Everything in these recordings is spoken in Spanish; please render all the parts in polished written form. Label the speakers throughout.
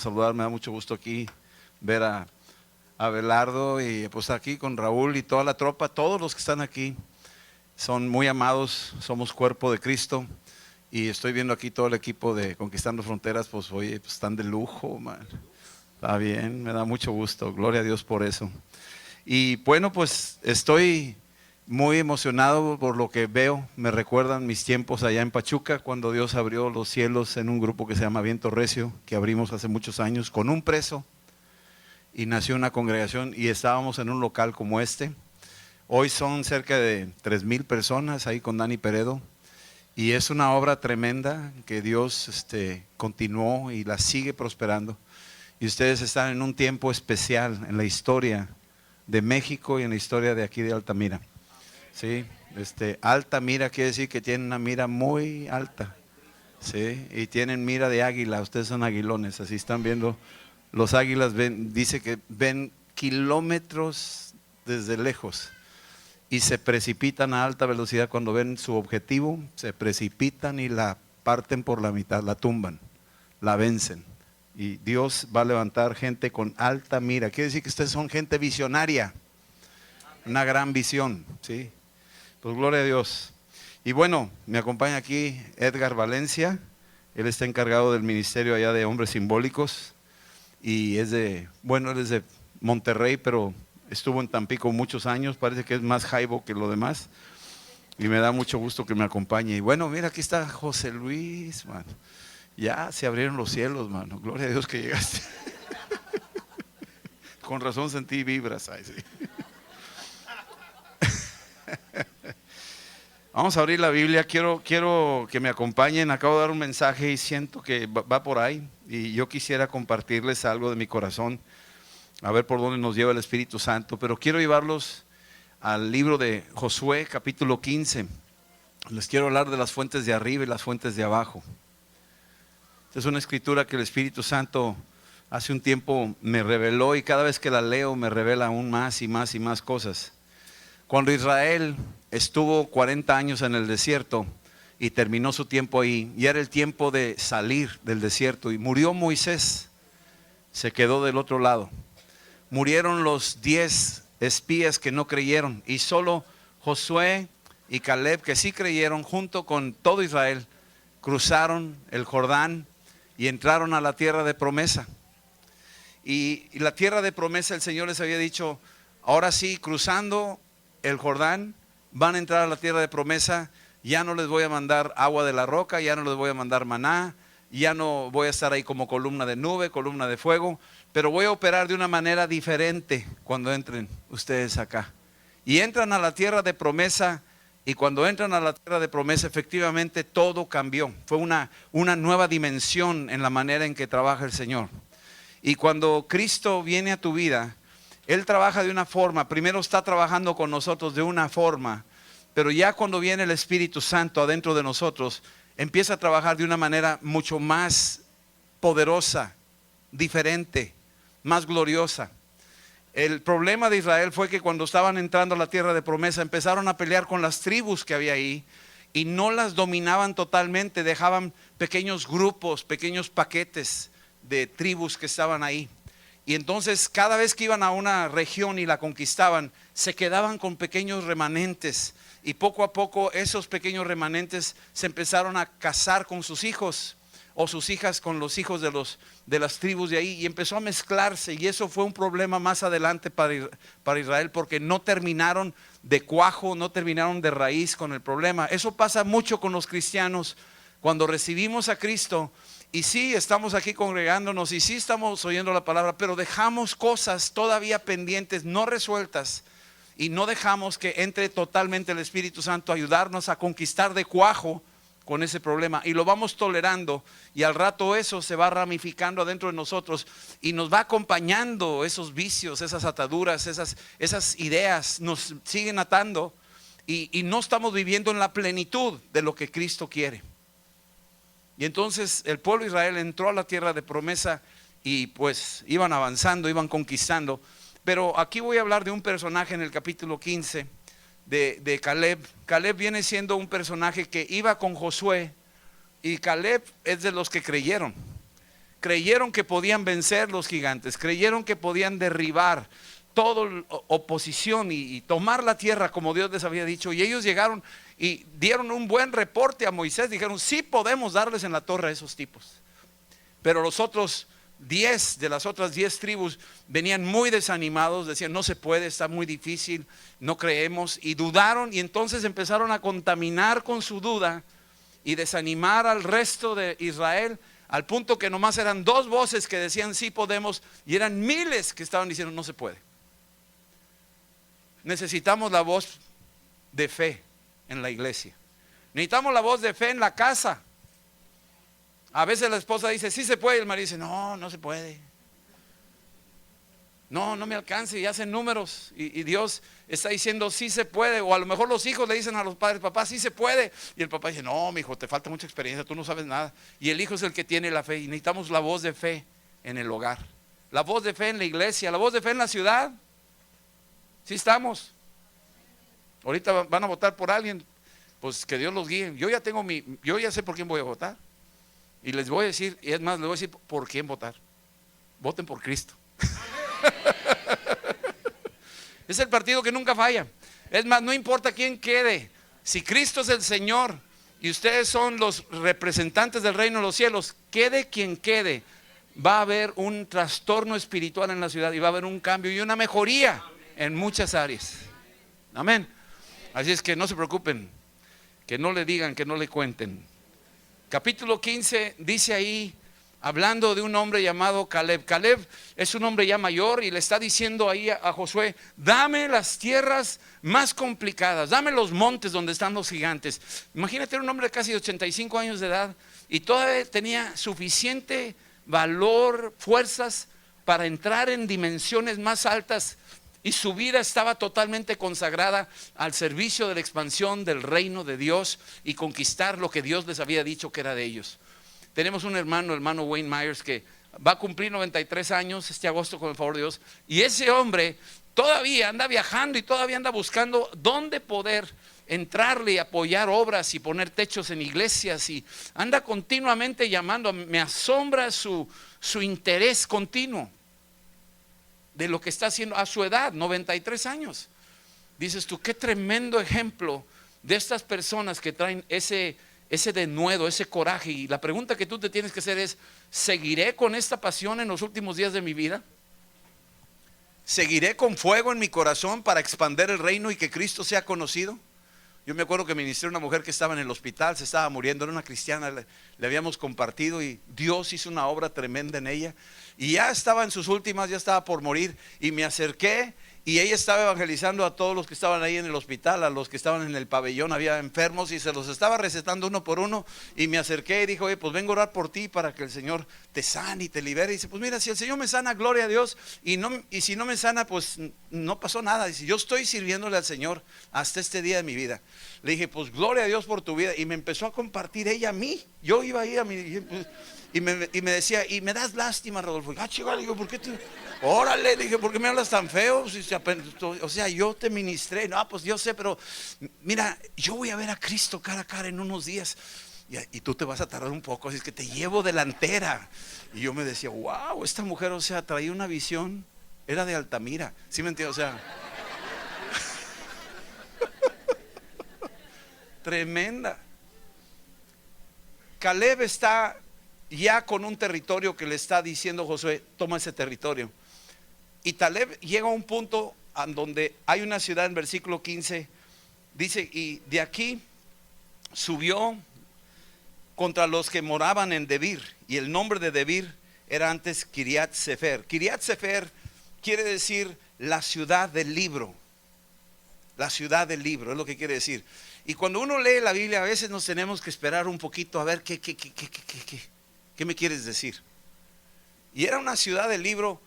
Speaker 1: saludar, me da mucho gusto aquí ver a Abelardo y pues aquí con Raúl y toda la tropa, todos los que están aquí son muy amados, somos cuerpo de Cristo y estoy viendo aquí todo el equipo de Conquistando Fronteras, pues oye, pues están de lujo, man. Está bien, me da mucho gusto, gloria a Dios por eso. Y bueno, pues estoy muy emocionado por lo que veo, me recuerdan mis tiempos allá en Pachuca, cuando Dios abrió los cielos en un grupo que se llama Viento Recio, que abrimos hace muchos años con un preso y nació una congregación y estábamos en un local como este. Hoy son cerca de 3,000 personas ahí con Dani Peredo y es una obra tremenda que Dios continuó y la sigue prosperando. Y ustedes están en un tiempo especial en la historia de México y en la historia de aquí de Altamira. Sí, Altamira quiere decir que tienen una mira muy alta, sí, y tienen mira de águila. Ustedes son aguilones, así están viendo. Los águilas dice que ven kilómetros desde lejos y se precipitan a alta velocidad cuando ven su objetivo, se precipitan y la parten por la mitad, la tumban, la vencen. Y Dios va a levantar gente con alta mira. Quiere decir que ustedes son gente visionaria, una gran visión, ¿sí? Pues gloria a Dios. Y bueno, me acompaña aquí Edgar Valencia. Él está encargado del ministerio allá de hombres simbólicos. Y él es de Monterrey, pero estuvo en Tampico muchos años. Parece que es más jaibo que lo demás. Y me da mucho gusto que me acompañe. Y bueno, mira, aquí está José Luis, mano. Ya se abrieron los cielos, mano. Gloria a Dios que llegaste. Con razón sentí vibras. Ay, sí. Vamos a abrir la Biblia, quiero que me acompañen. Acabo de dar un mensaje y siento que va por ahí y yo quisiera compartirles algo de mi corazón, a ver por dónde nos lleva el Espíritu Santo, pero quiero llevarlos al libro de Josué, capítulo 15. Les quiero hablar de las fuentes de arriba y las fuentes de abajo. Esta es una escritura que el Espíritu Santo hace un tiempo me reveló y cada vez que la leo me revela aún más y más y más cosas. Cuando Israel estuvo 40 años en el desierto y terminó su tiempo ahí, y era el tiempo de salir del desierto, y murió Moisés, se quedó del otro lado. Murieron los 10 espías que no creyeron, y solo Josué y Caleb, que sí creyeron, junto con todo Israel, cruzaron el Jordán y entraron a la tierra de promesa. Y la tierra de promesa, el Señor les había dicho, ahora sí, cruzando el Jordán, van a entrar a la tierra de promesa, ya no les voy a mandar agua de la roca, ya no les voy a mandar maná, ya no voy a estar ahí como columna de nube, columna de fuego, pero voy a operar de una manera diferente cuando entren ustedes acá. Y entran a la tierra de promesa, y cuando entran a la tierra de promesa, efectivamente todo cambió. Fue una nueva dimensión en la manera en que trabaja el Señor. Y cuando Cristo viene a tu vida, Él trabaja de una forma, primero está trabajando con nosotros de una forma, pero ya cuando viene el Espíritu Santo adentro de nosotros, empieza a trabajar de una manera mucho más poderosa, diferente, más gloriosa. El problema de Israel fue que cuando estaban entrando a la tierra de promesa, empezaron a pelear con las tribus que había ahí y no las dominaban totalmente, dejaban pequeños grupos, pequeños paquetes de tribus que estaban ahí. Y entonces cada vez que iban a una región y la conquistaban, se quedaban con pequeños remanentes. Y poco a poco esos pequeños remanentes se empezaron a casar con sus hijos o sus hijas con los hijos de las tribus de ahí. Y empezó a mezclarse, y eso fue un problema más adelante para Israel, porque no terminaron de cuajo, no terminaron de raíz con el problema. Eso pasa mucho con los cristianos cuando recibimos a Cristo. Y sí, estamos aquí congregándonos y sí estamos oyendo la palabra, pero dejamos cosas todavía pendientes, no resueltas, y no dejamos que entre totalmente el Espíritu Santo a ayudarnos a conquistar de cuajo con ese problema, y lo vamos tolerando, y al rato eso se va ramificando adentro de nosotros y nos va acompañando esos vicios, esas ataduras, esas ideas nos siguen atando, y no estamos viviendo en la plenitud de lo que Cristo quiere. Y entonces el pueblo de Israel entró a la tierra de promesa y pues iban avanzando, iban conquistando. Pero aquí voy a hablar de un personaje en el capítulo 15 de Caleb. Caleb viene siendo un personaje que iba con Josué, y Caleb es de los que creyeron. creyeron que podían vencer los gigantes, creyeron que podían derribar toda oposición y tomar la tierra como Dios les había dicho. Y ellos llegaron y dieron un buen reporte a Moisés, dijeron, sí podemos darles en la torre a esos tipos. Pero los otros 10 de las otras 10 tribus venían muy desanimados, decían, no se puede, está muy difícil, no creemos, y dudaron, y entonces empezaron a contaminar con su duda y desanimar al resto de Israel, al punto que nomás eran 2 voces que decían sí podemos, y eran miles que estaban diciendo no se puede. Necesitamos la voz de fe en la iglesia, necesitamos la voz de fe en la casa. A veces la esposa dice sí se puede, y el marido dice no, no se puede, no me alcanza, y hacen números, y Dios está diciendo sí se puede. O a lo mejor los hijos le dicen a los padres, papá sí se puede, y el papá dice no, mi hijo, te falta mucha experiencia, tú no sabes nada. Y el hijo es el que tiene la fe, y necesitamos la voz de fe en el hogar, la voz de fe en la iglesia, la voz de fe en la ciudad. Sí estamos. Ahorita van a votar por alguien, pues que Dios los guíe. Yo ya sé por quién voy a votar, y les voy a decir, y es más, les voy a decir por quién votar. Voten por Cristo. Es el partido que nunca falla. Es más, no importa quién quede, si Cristo es el Señor y ustedes son los representantes del reino de los cielos, quede quien quede, va a haber un trastorno espiritual en la ciudad, y va a haber un cambio y una mejoría en muchas áreas. Amén. Así es que no se preocupen, que no le digan, que no le cuenten. Capítulo 15 dice ahí, hablando de un hombre llamado Caleb. Caleb es un hombre ya mayor, y le está diciendo ahí a Josué, dame las tierras más complicadas, dame los montes donde están los gigantes. Imagínate un hombre de casi 85 años de edad, y todavía tenía suficiente valor, fuerzas para entrar en dimensiones más altas, y su vida estaba totalmente consagrada al servicio de la expansión del reino de Dios y conquistar lo que Dios les había dicho que era de ellos. Tenemos un hermano Wayne Myers, que va a cumplir 93 años este agosto con el favor de Dios, y ese hombre todavía anda viajando y todavía anda buscando dónde poder entrarle y apoyar obras y poner techos en iglesias, y anda continuamente llamando. Me asombra su interés continuo de lo que está haciendo a su edad, 93 años. Dices tú, qué tremendo ejemplo de estas personas que traen ese denuedo, ese coraje. Y la pregunta que tú te tienes que hacer es, ¿seguiré con esta pasión en los últimos días de mi vida? ¿Seguiré con fuego en mi corazón para expandir el reino y que Cristo sea conocido? Yo me acuerdo que ministré a una mujer que estaba en el hospital, se estaba muriendo, era una cristiana, le habíamos compartido, y Dios hizo una obra tremenda en ella, y ya estaba en sus últimas, ya estaba por morir, y me acerqué, y ella estaba evangelizando a todos los que estaban ahí en el hospital, a los que estaban en el pabellón, había enfermos, y se los estaba recetando uno por uno. Y me acerqué y dijo, oye, pues vengo a orar por ti para que el Señor te sane y te libere. Y dice, pues mira, si el Señor me sana, gloria a Dios, y si no me sana, pues no pasó nada. Dice, yo estoy sirviéndole al Señor hasta este día de mi vida. Le dije, pues gloria a Dios por tu vida. Y me empezó a compartir ella a mí. Yo iba ahí a mí, y me decía, y me das lástima, Rodolfo. Chico, digo, ¿por qué te... Órale, dije, ¿por qué me hablas tan feo? O sea, yo te ministré. No, pues yo sé, pero mira, yo voy a ver a Cristo cara a cara en unos días, y tú te vas a tardar un poco, así es que te llevo delantera. Y yo me decía, wow, esta mujer, o sea, traía una visión, era de Altamira, ¿sí me entiendes? O sea, tremenda. Caleb está ya con un territorio que le está diciendo Josué, toma ese territorio. Y Caleb llega a un punto en donde hay una ciudad, en versículo 15, dice, y de aquí subió contra los que moraban en Debir, y el nombre de Debir era antes Kiriat Sefer. Kiriat Sefer quiere decir la ciudad del libro. La ciudad del libro es lo que quiere decir. Y cuando uno lee la Biblia, a veces nos tenemos que esperar un poquito a ver qué me quieres decir. Y era una ciudad del libro.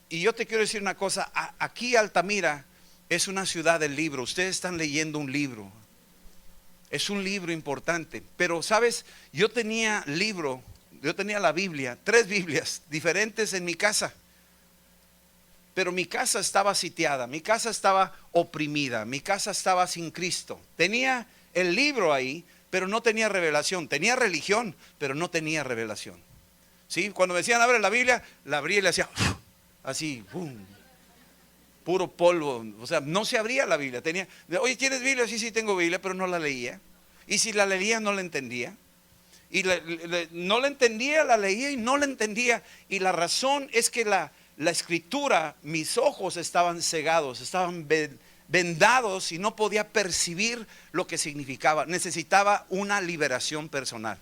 Speaker 1: Y yo te quiero decir una cosa, aquí Altamira es una ciudad del libro. Ustedes están leyendo un libro, es un libro importante. Pero sabes, yo tenía la Biblia, 3 Biblias diferentes en mi casa. Pero mi casa estaba sitiada, mi casa estaba oprimida, mi casa estaba sin Cristo. Tenía el libro ahí, pero no tenía revelación. Tenía religión, pero no tenía revelación. ¿Sí? Cuando me decían abre la Biblia, la abría y le hacía así, ¡pum! Puro polvo. O sea, no se abría la Biblia. Oye, ¿tienes Biblia? Sí, sí, tengo Biblia, pero no la leía. Y si la leía, no la entendía. Y no la entendía, la leía y no la entendía. Y la razón es que la escritura, mis ojos estaban cegados, estaban vendados y no podía percibir lo que significaba. Necesitaba una liberación personal.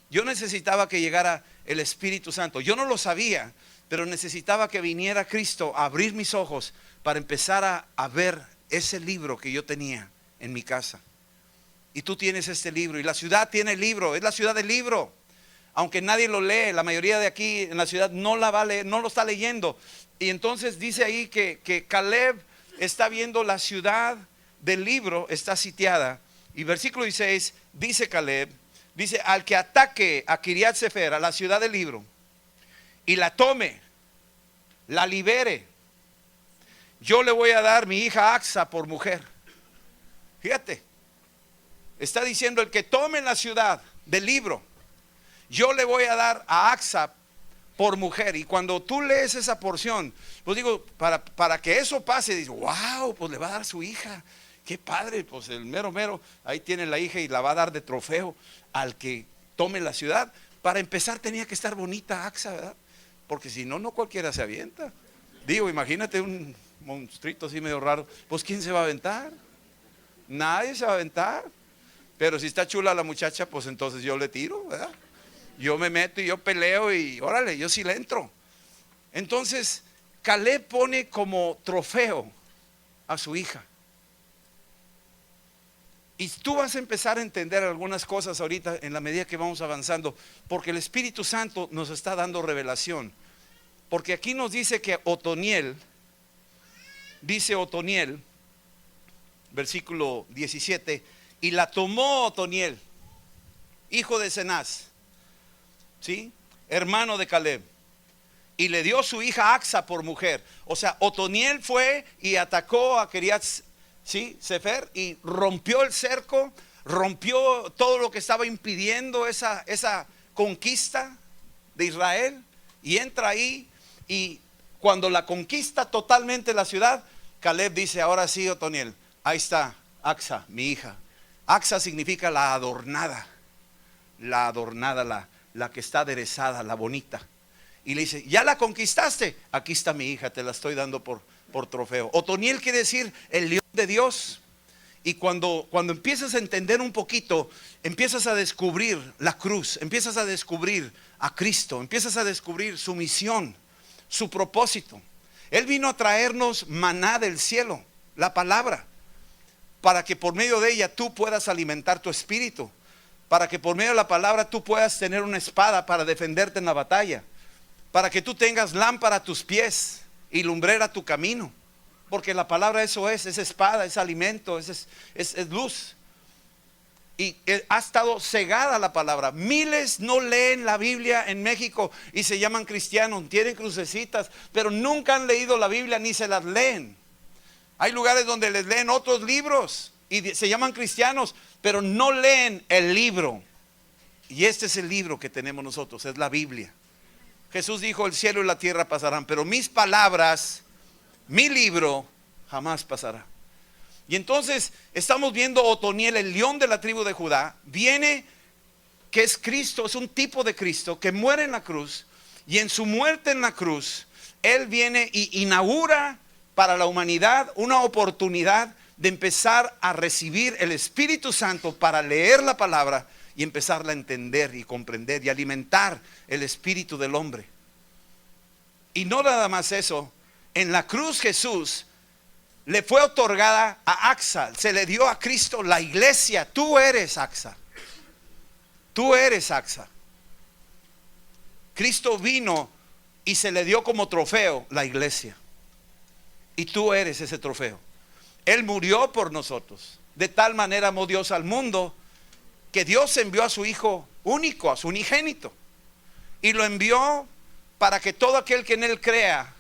Speaker 1: Yo necesitaba que llegara el Espíritu Santo. Yo no lo sabía, pero necesitaba que viniera Cristo a abrir mis ojos para empezar a ver ese libro que yo tenía en mi casa. Y tú tienes este libro, y la ciudad tiene el libro, es la ciudad del libro. Aunque nadie lo lee, la mayoría de aquí en la ciudad no la va a leer, no lo está leyendo. Y entonces dice ahí que Caleb está viendo la ciudad del libro, está sitiada. Y versículo 16 dice Caleb, dice: al que ataque a Kiriat Sefer, a la ciudad del libro, y la tome, la libere, yo le voy a dar mi hija Axa por mujer. Fíjate, está diciendo: el que tome la ciudad del libro, yo le voy a dar a Axa por mujer. Y cuando tú lees esa porción, pues digo, para que eso pase, dices: wow, pues le va a dar su hija. Qué padre, pues el mero, ahí tiene la hija y la va a dar de trofeo al que tome la ciudad. Para empezar tenía que estar bonita Axa, ¿verdad? Porque si no, no cualquiera se avienta. Digo, imagínate un monstruito así medio raro, pues ¿quién se va a aventar? Nadie se va a aventar. Pero si está chula la muchacha, pues entonces yo le tiro, ¿verdad? Yo me meto y yo peleo y órale, yo sí le entro. Entonces Caleb pone como trofeo a su hija. Y tú vas a empezar a entender algunas cosas ahorita en la medida que vamos avanzando, porque el Espíritu Santo nos está dando revelación. Porque aquí nos dice que Otoniel, versículo 17, y la tomó Otoniel, hijo de Cenaz, ¿sí? Hermano de Caleb, y le dio su hija Axa por mujer. O sea, Otoniel fue y atacó a Kiriat, ¿sí? Sefer, y rompió el cerco, rompió todo lo que estaba impidiendo esa conquista de Israel, y entra ahí. Y cuando la conquista totalmente la ciudad, Caleb dice: ahora sí, Otoniel, ahí está Axa, mi hija. Axa significa la adornada, la que está aderezada, la bonita. Y le dice: ya la conquistaste, aquí está mi hija, te la estoy dando por trofeo. Otoniel quiere decir el león de Dios. Y cuando empiezas a entender un poquito, empiezas a descubrir la cruz, empiezas a descubrir a Cristo, empiezas a descubrir su misión, su propósito. Él vino a traernos maná del cielo, la palabra, para que por medio de ella tú puedas alimentar tu espíritu, para que por medio de la palabra tú puedas tener una espada para defenderte en la batalla, para que tú tengas lámpara a tus pies y lumbrera a tu camino, porque la palabra eso es espada, es alimento, es luz. Y ha estado cegada la palabra. Miles no leen la Biblia en México y se llaman cristianos, tienen crucecitas, pero nunca han leído la Biblia ni se las leen. Hay lugares donde les leen otros libros y se llaman cristianos, pero no leen el libro. Y este es el libro que tenemos nosotros, es la Biblia. Jesús dijo: el cielo y la tierra pasarán, pero mis palabras, mi libro, jamás pasará. Y entonces estamos viendo Otoniel, el león de la tribu de Judá, viene, que es Cristo, es un tipo de Cristo que muere en la cruz. Y en su muerte en la cruz, Él viene y inaugura para la humanidad una oportunidad de empezar a recibir el Espíritu Santo para leer la palabra y empezarla a entender y comprender y alimentar el espíritu del hombre. Y no nada más eso, en la cruz Jesús le fue otorgada a Axa, se le dio a Cristo la iglesia. Tú eres Axa, tú eres Axa. Cristo vino y se le dio como trofeo la iglesia, y tú eres ese trofeo. Él murió por nosotros. De tal manera amó Dios al mundo, que Dios envió a su Hijo único, a su unigénito, y lo envió para que todo aquel que en Él crea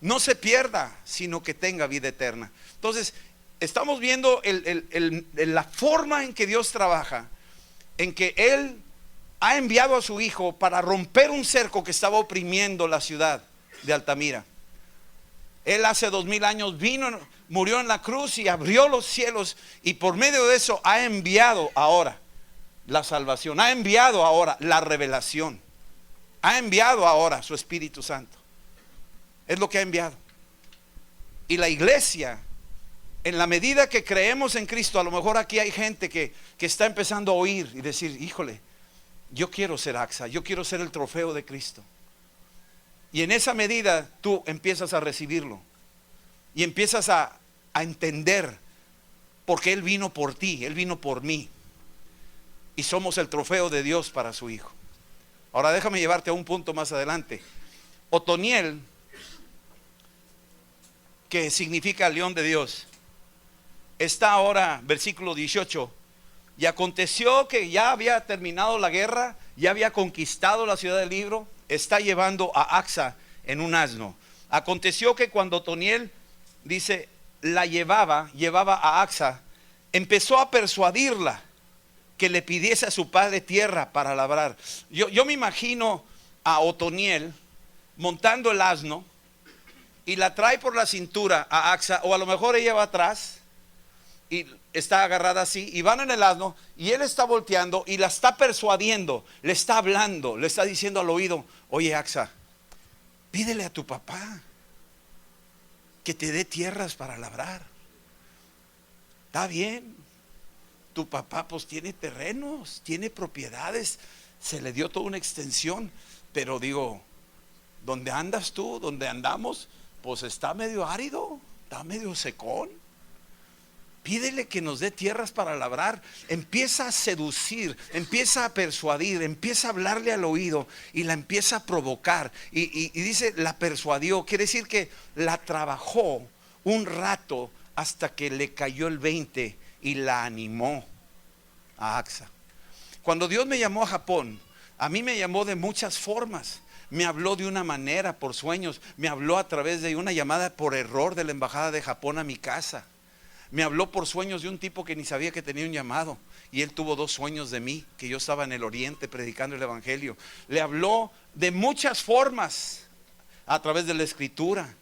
Speaker 1: no se pierda, sino que tenga vida eterna. Entonces estamos viendo la forma en que Dios trabaja, en que Él ha enviado a su hijo para romper un cerco que estaba oprimiendo la ciudad de Altamira. Él hace 2000 años vino, murió en la cruz y abrió los cielos, y por medio de eso ha enviado ahora la salvación, ha enviado ahora la revelación, ha enviado ahora su Espíritu Santo. Es lo que ha enviado. Y la iglesia, en la medida que creemos en Cristo, a lo mejor aquí hay gente que está empezando a oír y decir, híjole, yo quiero ser AXA, yo quiero ser el trofeo de Cristo. Y en esa medida tú empiezas a recibirlo y empiezas a entender, porque Él vino por ti, Él vino por mí, y somos el trofeo de Dios para su hijo. Ahora déjame llevarte a un punto más adelante. Otoniel, que significa león de Dios, está ahora, versículo 18, y aconteció que ya había terminado la guerra, ya había conquistado la ciudad del libro, está llevando a AXA en un asno. Aconteció que cuando Otoniel, dice, la llevaba a AXA, empezó a persuadirla que le pidiese a su padre tierra para labrar. Yo me imagino a Otoniel montando el asno y la trae por la cintura a AXA, o a lo mejor ella va atrás y está agarrada así, y van en el asno y él está volteando y la está persuadiendo, le está hablando, le está diciendo al oído, oye AXA, pídele a tu papá que te dé tierras para labrar. Está bien, tu papá pues tiene terrenos, tiene propiedades, se le dio toda una extensión, pero digo, donde andas tú, donde andamos, pues está medio árido, está medio secón. Pídele que nos dé tierras para labrar. Empieza a seducir, empieza a persuadir, empieza a hablarle al oído y la empieza a provocar. Y dice, la persuadió, quiere decir que la trabajó un rato hasta que le cayó el 20 y la animó a AXA. Cuando Dios me llamó a Japón, a mí me llamó de muchas formas. Me habló de una manera, por sueños. Me habló a través de una llamada por error de la embajada de Japón a mi casa. Me habló por sueños de un tipo que ni sabía que tenía un llamado, y él tuvo 2 sueños de mí, que yo estaba en el oriente predicando el evangelio. Le habló de muchas formas a través de la escritura.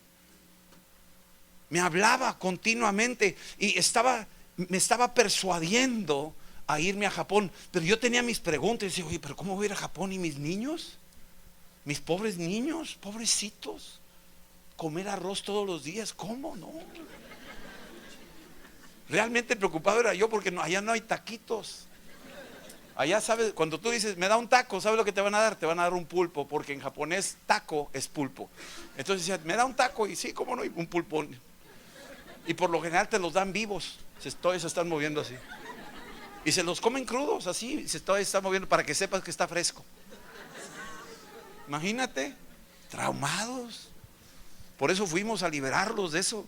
Speaker 1: Me hablaba continuamente y me estaba persuadiendo a irme a Japón, pero yo tenía mis preguntas. Y decía, oye, pero ¿cómo voy a ir a Japón? ¿Y mis niños? Mis pobres niños, pobrecitos, comer arroz todos los días, ¿cómo? No. Realmente preocupado era yo, porque allá no hay taquitos. Allá, sabes, cuando tú dices, me da un taco, ¿sabes lo que te van a dar? Te van a dar un pulpo, porque en japonés taco es pulpo. Entonces decía, me da un taco, y sí, cómo no, un pulpo. Y por lo general te los dan vivos, todavía se están moviendo así. Y se los comen crudos así, todavía se están moviendo para que sepas que está fresco. Imagínate, traumados. Por eso fuimos a liberarlos de eso.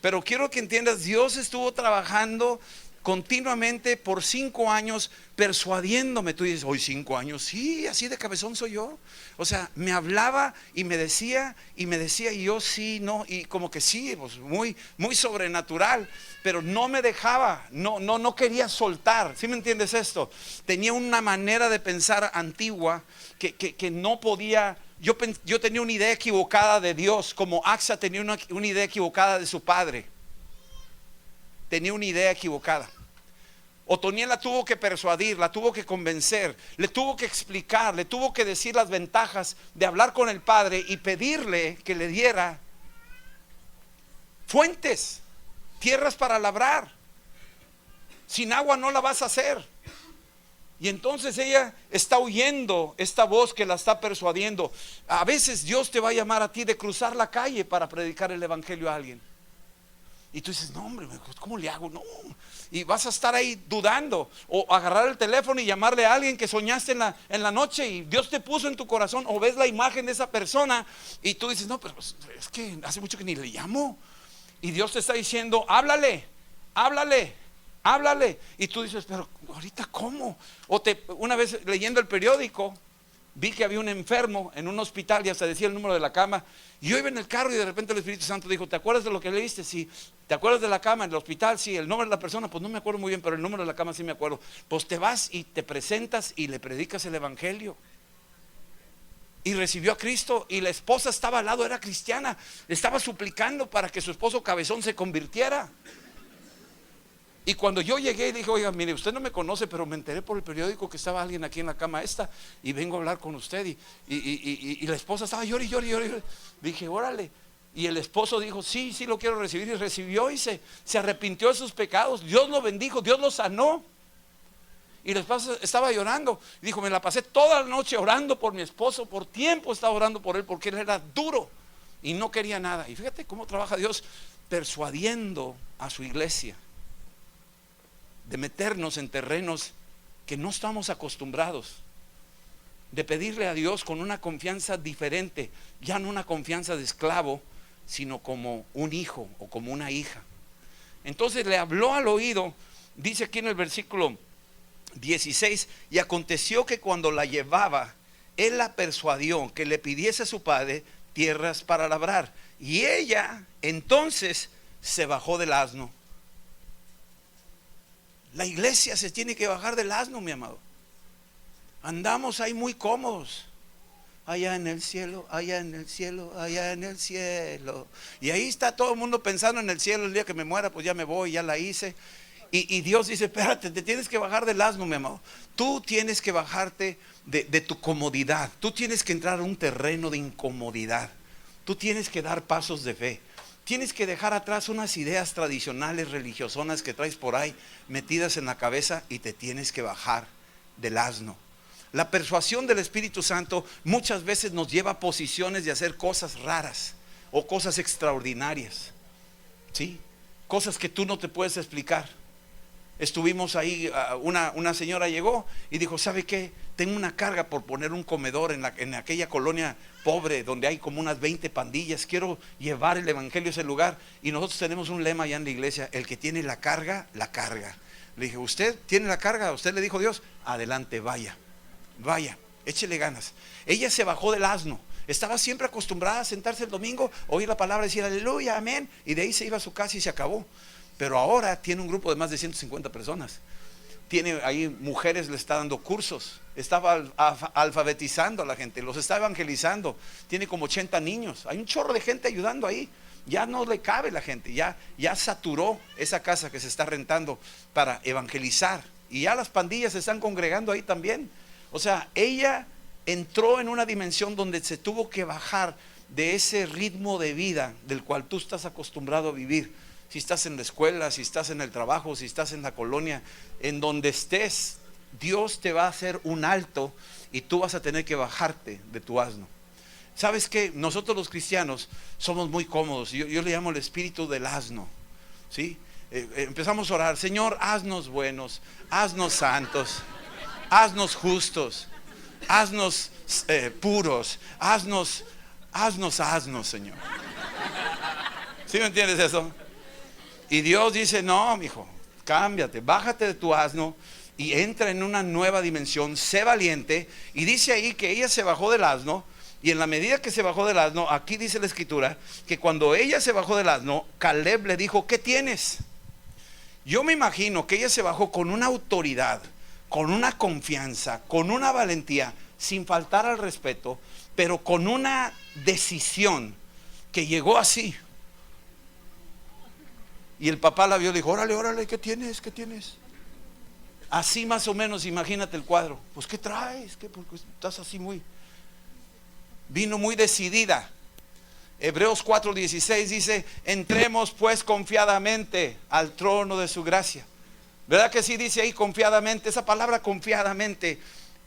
Speaker 1: Pero quiero que entiendas, Dios estuvo trabajando continuamente por 5 años persuadiéndome. Tú dices, hoy 5 años, sí, así de cabezón soy yo. O sea, me hablaba y me decía, y yo sí, no, y como que sí, pues muy, muy sobrenatural, pero no me dejaba, no quería soltar. ¿Sí me entiendes esto? Tenía una manera de pensar antigua que no podía. Yo tenía una idea equivocada de Dios, como AXA tenía una idea equivocada de su padre. Tenía una idea equivocada. Otoniel la tuvo que persuadir, la tuvo que convencer, le tuvo que explicar, le tuvo que decir las ventajas de hablar con el padre y pedirle que le diera fuentes, tierras para labrar. Sin agua no la vas a hacer. Y entonces ella está oyendo esta voz que la está persuadiendo. A veces Dios te va a llamar a ti de cruzar la calle para predicar el evangelio a alguien. Y tú dices, no hombre, ¿cómo le hago? No. Y vas a estar ahí dudando, o agarrar el teléfono y llamarle a alguien que soñaste en la noche y Dios te puso en tu corazón, o ves la imagen de esa persona y tú dices, no, pero es que hace mucho que ni le llamo. Y Dios te está diciendo, háblale. Y tú dices, pero ahorita ¿cómo? Una vez leyendo el periódico, vi que había un enfermo en un hospital y hasta decía el número de la cama. Y yo iba en el carro y de repente el Espíritu Santo dijo: ¿te acuerdas de lo que leíste? Sí. ¿Te acuerdas de la cama en el hospital? Sí. ¿El nombre de la persona? Pues no me acuerdo muy bien, pero el número de la cama sí me acuerdo. Pues te vas y te presentas y le predicas el evangelio. Y recibió a Cristo, y la esposa estaba al lado, era cristiana, estaba suplicando para que su esposo cabezón se convirtiera. Y cuando yo llegué, dije: oiga, mire, usted no me conoce, pero me enteré por el periódico que estaba alguien aquí en la cama esta, y vengo a hablar con usted. Y la esposa estaba llori. Dije: órale. Y el esposo dijo: sí, lo quiero recibir. Y recibió y se arrepintió de sus pecados. Dios lo bendijo, Dios lo sanó. Y la esposa estaba llorando. Dijo: me la pasé toda la noche orando por mi esposo. Por tiempo estaba orando por él, porque él era duro y no quería nada. Y fíjate cómo trabaja Dios, persuadiendo a su iglesia de meternos en terrenos que no estamos acostumbrados, de pedirle a Dios con una confianza diferente, ya no una confianza de esclavo, sino como un hijo o como una hija. Entonces le habló al oído, dice aquí en el versículo 16: y aconteció que cuando la llevaba, él la persuadió que le pidiese a su padre tierras para labrar, y ella entonces se bajó del asno. La iglesia se tiene que bajar del asno, mi amado. Andamos ahí muy cómodos. Allá en el cielo, allá en el cielo, allá en el cielo. Y ahí está todo el mundo pensando en el cielo. El día que me muera, pues ya me voy, ya la hice. Y Dios dice: espérate, te tienes que bajar del asno, mi amado. Tú tienes que bajarte de tu comodidad. Tú tienes que entrar a un terreno de incomodidad. Tú tienes que dar pasos de fe. Tienes que dejar atrás unas ideas tradicionales religiosonas que traes por ahí metidas en la cabeza, y te tienes que bajar del asno. La persuasión del Espíritu Santo muchas veces nos lleva a posiciones de hacer cosas raras o cosas extraordinarias, ¿sí? Cosas que tú no te puedes explicar. Estuvimos ahí, una señora llegó y dijo: ¿sabe qué? Tengo una carga por poner un comedor en aquella colonia pobre donde hay como unas 20 pandillas. Quiero llevar el evangelio a ese lugar. Y nosotros tenemos un lema allá en la iglesia: el que tiene la carga, la carga. Le dije: ¿usted tiene la carga? ¿Usted le dijo Dios? Adelante, vaya, échele ganas. Ella se bajó del asno. Estaba siempre acostumbrada a sentarse el domingo, oír la palabra, decir aleluya, amén, y de ahí se iba a su casa y se acabó. Pero ahora tiene un grupo de más de 150 personas. Tiene ahí mujeres, le está dando cursos. Estaba alfabetizando a la gente, los está evangelizando. Tiene como 80 niños. Hay un chorro de gente ayudando ahí. Ya no le cabe la gente. Ya saturó esa casa que se está rentando para evangelizar. Y ya las pandillas se están congregando ahí también. O sea, ella entró en una dimensión donde se tuvo que bajar de ese ritmo de vida del cual tú estás acostumbrado a vivir. Si estás en la escuela, si estás en el trabajo, si estás en la colonia, en donde estés, Dios te va a hacer un alto y tú vas a tener que bajarte de tu asno. ¿Sabes qué? Nosotros los cristianos somos muy cómodos. Yo le llamo el espíritu del asno, ¿sí? Empezamos a orar: Señor, haznos buenos, haznos santos, haznos justos, haznos puros, haznos, Señor. ¿Sí me entiendes eso? Y Dios dice: no, mijo, cámbiate, bájate de tu asno y entra en una nueva dimensión, sé valiente. Y dice ahí que ella se bajó del asno, y en la medida que se bajó del asno, aquí dice la escritura que cuando ella se bajó del asno, Caleb le dijo: ¿qué tienes? Yo me imagino que ella se bajó con una autoridad, con una confianza, con una valentía, sin faltar al respeto, pero con una decisión que llegó así. Y el papá la vio y le dijo: órale, ¿qué tienes? Así más o menos, imagínate el cuadro. Pues ¿qué traes? Porque estás así vino muy decidida. Hebreos 4:16 dice: entremos pues confiadamente al trono de su gracia. ¿Verdad que sí dice ahí confiadamente? Esa palabra confiadamente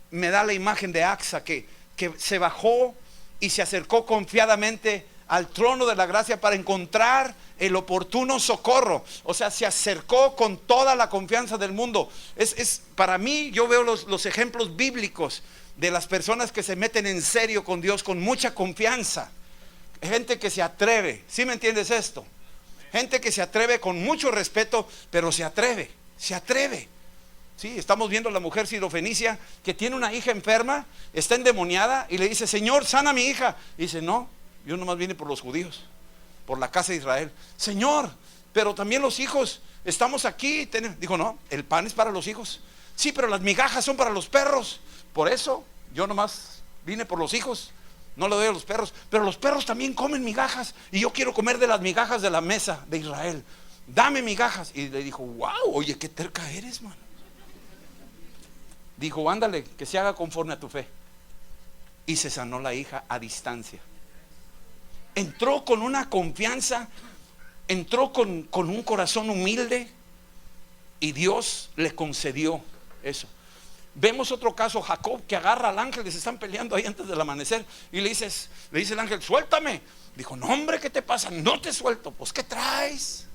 Speaker 1: me da la imagen de Axa, que se bajó y se acercó confiadamente al trono de la gracia para encontrar el oportuno socorro. O sea, se acercó con toda la confianza del mundo. Para mí, yo veo los ejemplos bíblicos de las personas que se meten en serio con Dios con mucha confianza. Gente que se atreve. ¿Sí me entiendes esto? Gente que se atreve con mucho respeto, pero se atreve. Sí, estamos viendo a la mujer sirofenicia que tiene una hija enferma, está endemoniada y le dice: Señor, sana a mi hija. Y dice: no, yo nomás vine por los judíos, por la casa de Israel. Señor, pero también los hijos, estamos aquí. Dijo: no, el pan es para los hijos. Sí, pero las migajas son para los perros. Por eso yo nomás vine por los hijos, no le doy a los perros. Pero los perros también comen migajas y yo quiero comer de las migajas de la mesa de Israel. Dame migajas. Y le dijo: wow, oye, qué terca eres, mano. Dijo: ándale, que se haga conforme a tu fe. Y se sanó la hija a distancia. Entró con una confianza, entró con un corazón humilde, y Dios le concedió eso. Vemos otro caso, Jacob, que agarra al ángel, que se están peleando ahí antes del amanecer, y le dice el ángel: suéltame. Dijo: no, hombre, ¿qué te pasa? No te suelto. Pues, ¿qué traes?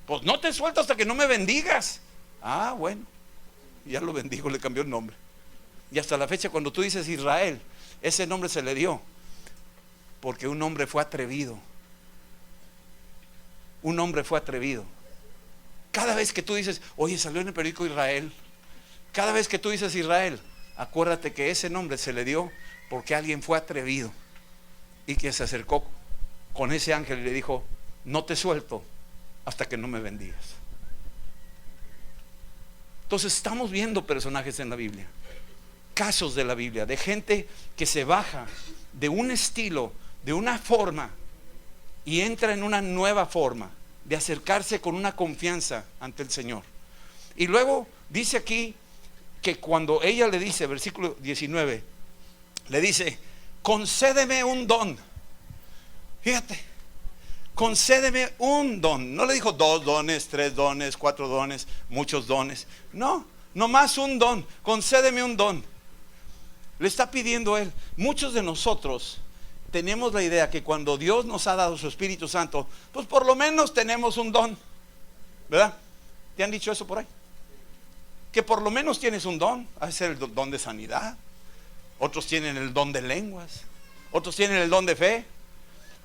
Speaker 1: Pues no te suelto hasta que no me bendigas. Ah, bueno. Ya lo bendijo, le cambió el nombre. Y hasta la fecha, cuando tú dices Israel, ese nombre se le dio porque un hombre fue atrevido. Un hombre fue atrevido. Cada vez que tú dices: oye, salió en el periódico Israel. Cada vez que tú dices Israel, acuérdate que ese nombre se le dio porque alguien fue atrevido y que se acercó con ese ángel y le dijo: no te suelto hasta que no me bendigas. Entonces estamos viendo personajes en la Biblia, casos de la Biblia, de gente que se baja de un estilo, de una forma, y entra en una nueva forma de acercarse con una confianza ante el Señor. Y luego dice aquí que cuando ella le dice, versículo 19, le dice: concédeme un don. Fíjate, concédeme un don. No le dijo 2 dones, 3 dones, 4 dones, muchos dones. No, nomás un don. Concédeme un don. Le está pidiendo él. Muchos de nosotros tenemos la idea que cuando Dios nos ha dado su Espíritu Santo, pues por lo menos tenemos un don, ¿verdad? ¿Te han dicho eso por ahí? Que por lo menos tienes un don. A veces el don de sanidad, otros tienen el don de lenguas, otros tienen el don de fe.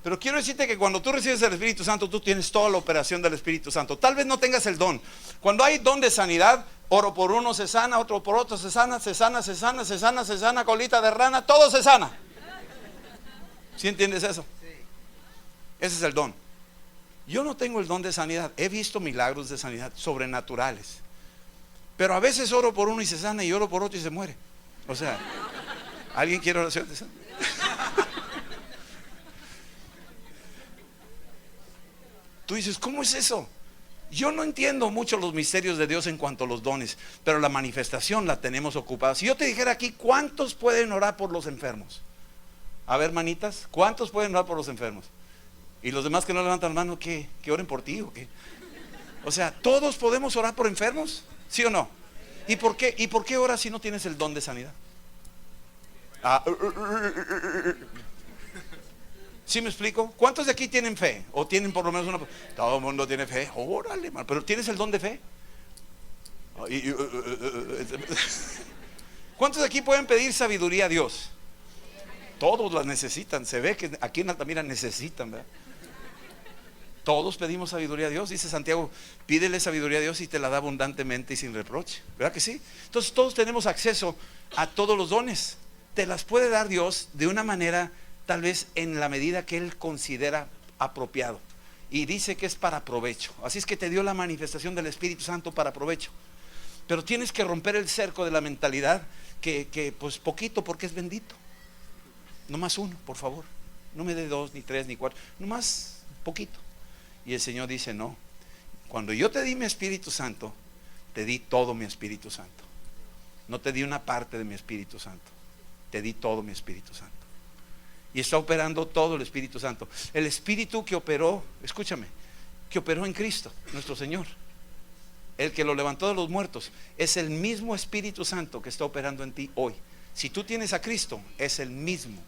Speaker 1: Pero quiero decirte que cuando tú recibes el Espíritu Santo, tú tienes toda la operación del Espíritu Santo. Tal vez no tengas el don. Cuando hay don de sanidad, oro por uno se sana, otro por otro se sana, se sana, se sana, se sana, se sana, colita de rana, todo se sana. ¿Sí entiendes eso? Ese es el don. Yo no tengo el don de sanidad. He visto milagros de sanidad sobrenaturales, pero a veces oro por uno y se sana, y oro por otro y se muere. O sea, ¿alguien quiere oración de sanidad? Tú dices: ¿cómo es eso? Yo no entiendo mucho los misterios de Dios en cuanto a los dones, pero la manifestación la tenemos ocupada. Si yo te dijera aquí, ¿cuántos pueden orar por los enfermos? A ver, manitas, ¿cuántos pueden orar por los enfermos? Y los demás que no levantan la mano, ¿qué oren por ti o qué? O sea, ¿todos podemos orar por enfermos? ¿Sí o no? ¿Y por qué oras si no tienes el don de sanidad? ¿Sí me explico? ¿Cuántos de aquí tienen fe? O tienen por lo menos una... Todo el mundo tiene fe. Órale, man. Pero ¿tienes el don de fe? ¿Cuántos de aquí pueden pedir sabiduría a Dios? Todos la necesitan. Se ve que aquí en Altamira necesitan, ¿verdad? Todos pedimos sabiduría a Dios. Dice Santiago: pídele sabiduría a Dios y te la da abundantemente y sin reproche. ¿Verdad que sí? Entonces todos tenemos acceso a todos los dones. Te las puede dar Dios de una manera, tal vez en la medida que Él considera apropiado, y dice que es para provecho. Así es que te dio la manifestación del Espíritu Santo para provecho. Pero tienes que romper el cerco de la mentalidad que pues poquito porque es bendito. No más uno, por favor. No me dé 2, ni 3, ni 4. No más poquito. Y el Señor dice: no, cuando yo te di mi Espíritu Santo, te di todo mi Espíritu Santo. No te di una parte de mi Espíritu Santo, te di todo mi Espíritu Santo. Y está operando todo el Espíritu Santo. El Espíritu que operó, escúchame, que operó en Cristo, nuestro Señor, el que lo levantó de los muertos, es el mismo Espíritu Santo que está operando en ti hoy. Si tú tienes a Cristo, es el mismo